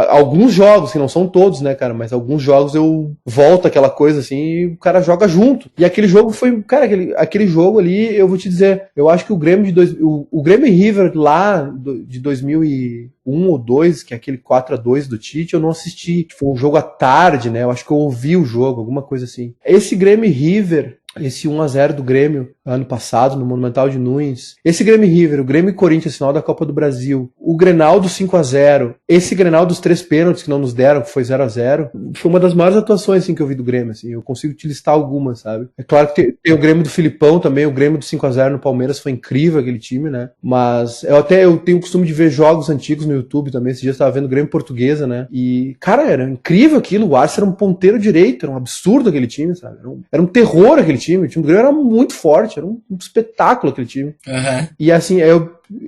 alguns jogos, assim, não são todos, né, cara, mas alguns jogos eu volto aquela coisa, assim, e o cara joga junto, e aquele jogo foi, cara, aquele jogo ali, eu vou te dizer, eu acho que o Grêmio o Grêmio e River lá, de 2001 ou 2002, que é aquele 4-2 do Tite, eu não assisti, foi um jogo à tarde, né, eu acho que eu ouvi o jogo, alguma coisa assim. Esse Grêmio e River, esse 1-0 do Grêmio ano passado no Monumental de Nunes, esse Grêmio River, o Grêmio e Corinthians final da Copa do Brasil, o Grenal do 5-0, esse Grenal dos 3 pênaltis que não nos deram, que foi 0-0, foi uma das maiores atuações, assim, que eu vi do Grêmio, assim, eu consigo te listar algumas, sabe? É claro que tem o Grêmio do Filipão também, o Grêmio do 5-0 no Palmeiras, foi incrível aquele time, né? Mas eu tenho o costume de ver jogos antigos no YouTube também, esse dia eu estava vendo o Grêmio Portuguesa, né? E, cara, era incrível aquilo, o Arce era um ponteiro direito, era um absurdo aquele time, sabe? Era um terror aquele time, o time do Grêmio era muito forte, era um espetáculo aquele time. Uhum. E assim,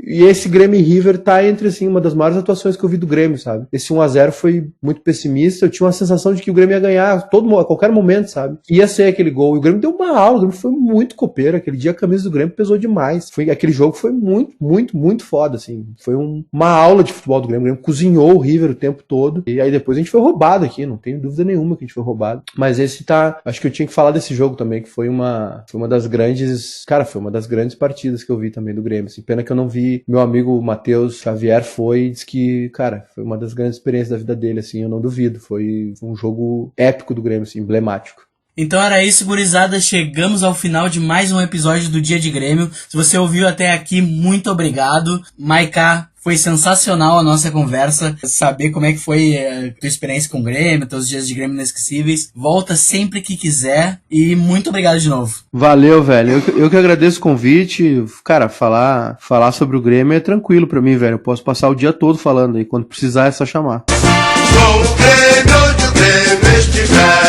E esse Grêmio e River tá entre, assim, uma das maiores atuações que eu vi do Grêmio, sabe? Esse 1-0 foi muito pessimista, eu tinha uma sensação de que o Grêmio ia ganhar a qualquer momento, sabe? Ia ser aquele gol. E o Grêmio deu uma aula, o Grêmio foi muito copeiro. Aquele dia a camisa do Grêmio pesou demais. Aquele jogo foi muito, muito, muito foda, assim. Foi uma aula de futebol do Grêmio. O Grêmio cozinhou o River o tempo todo. E aí depois a gente foi roubado aqui, não tenho dúvida nenhuma que a gente foi roubado. Mas esse acho que eu tinha que falar desse jogo também, que foi uma das grandes, cara, foi uma das grandes partidas que eu vi também do Grêmio, assim. Pena que eu não vi, meu amigo Matheus Xavier foi, disse que, cara, foi uma das grandes experiências da vida dele, assim, eu não duvido. Foi um jogo épico do Grêmio, assim, emblemático. Então era isso, gurizada. Chegamos ao final de mais um episódio do Dia de Grêmio. Se você ouviu até aqui, muito obrigado. Maiká, foi sensacional a nossa conversa. Saber como é que foi a tua experiência com o Grêmio, teus dias de Grêmio inesquecíveis. Volta sempre que quiser e muito obrigado de novo. Valeu, velho. Eu que agradeço o convite. Cara, falar sobre o Grêmio é tranquilo pra mim, velho. Eu posso passar o dia todo falando aí. Quando precisar é só chamar. Com o Grêmio onde o Grêmio estiver.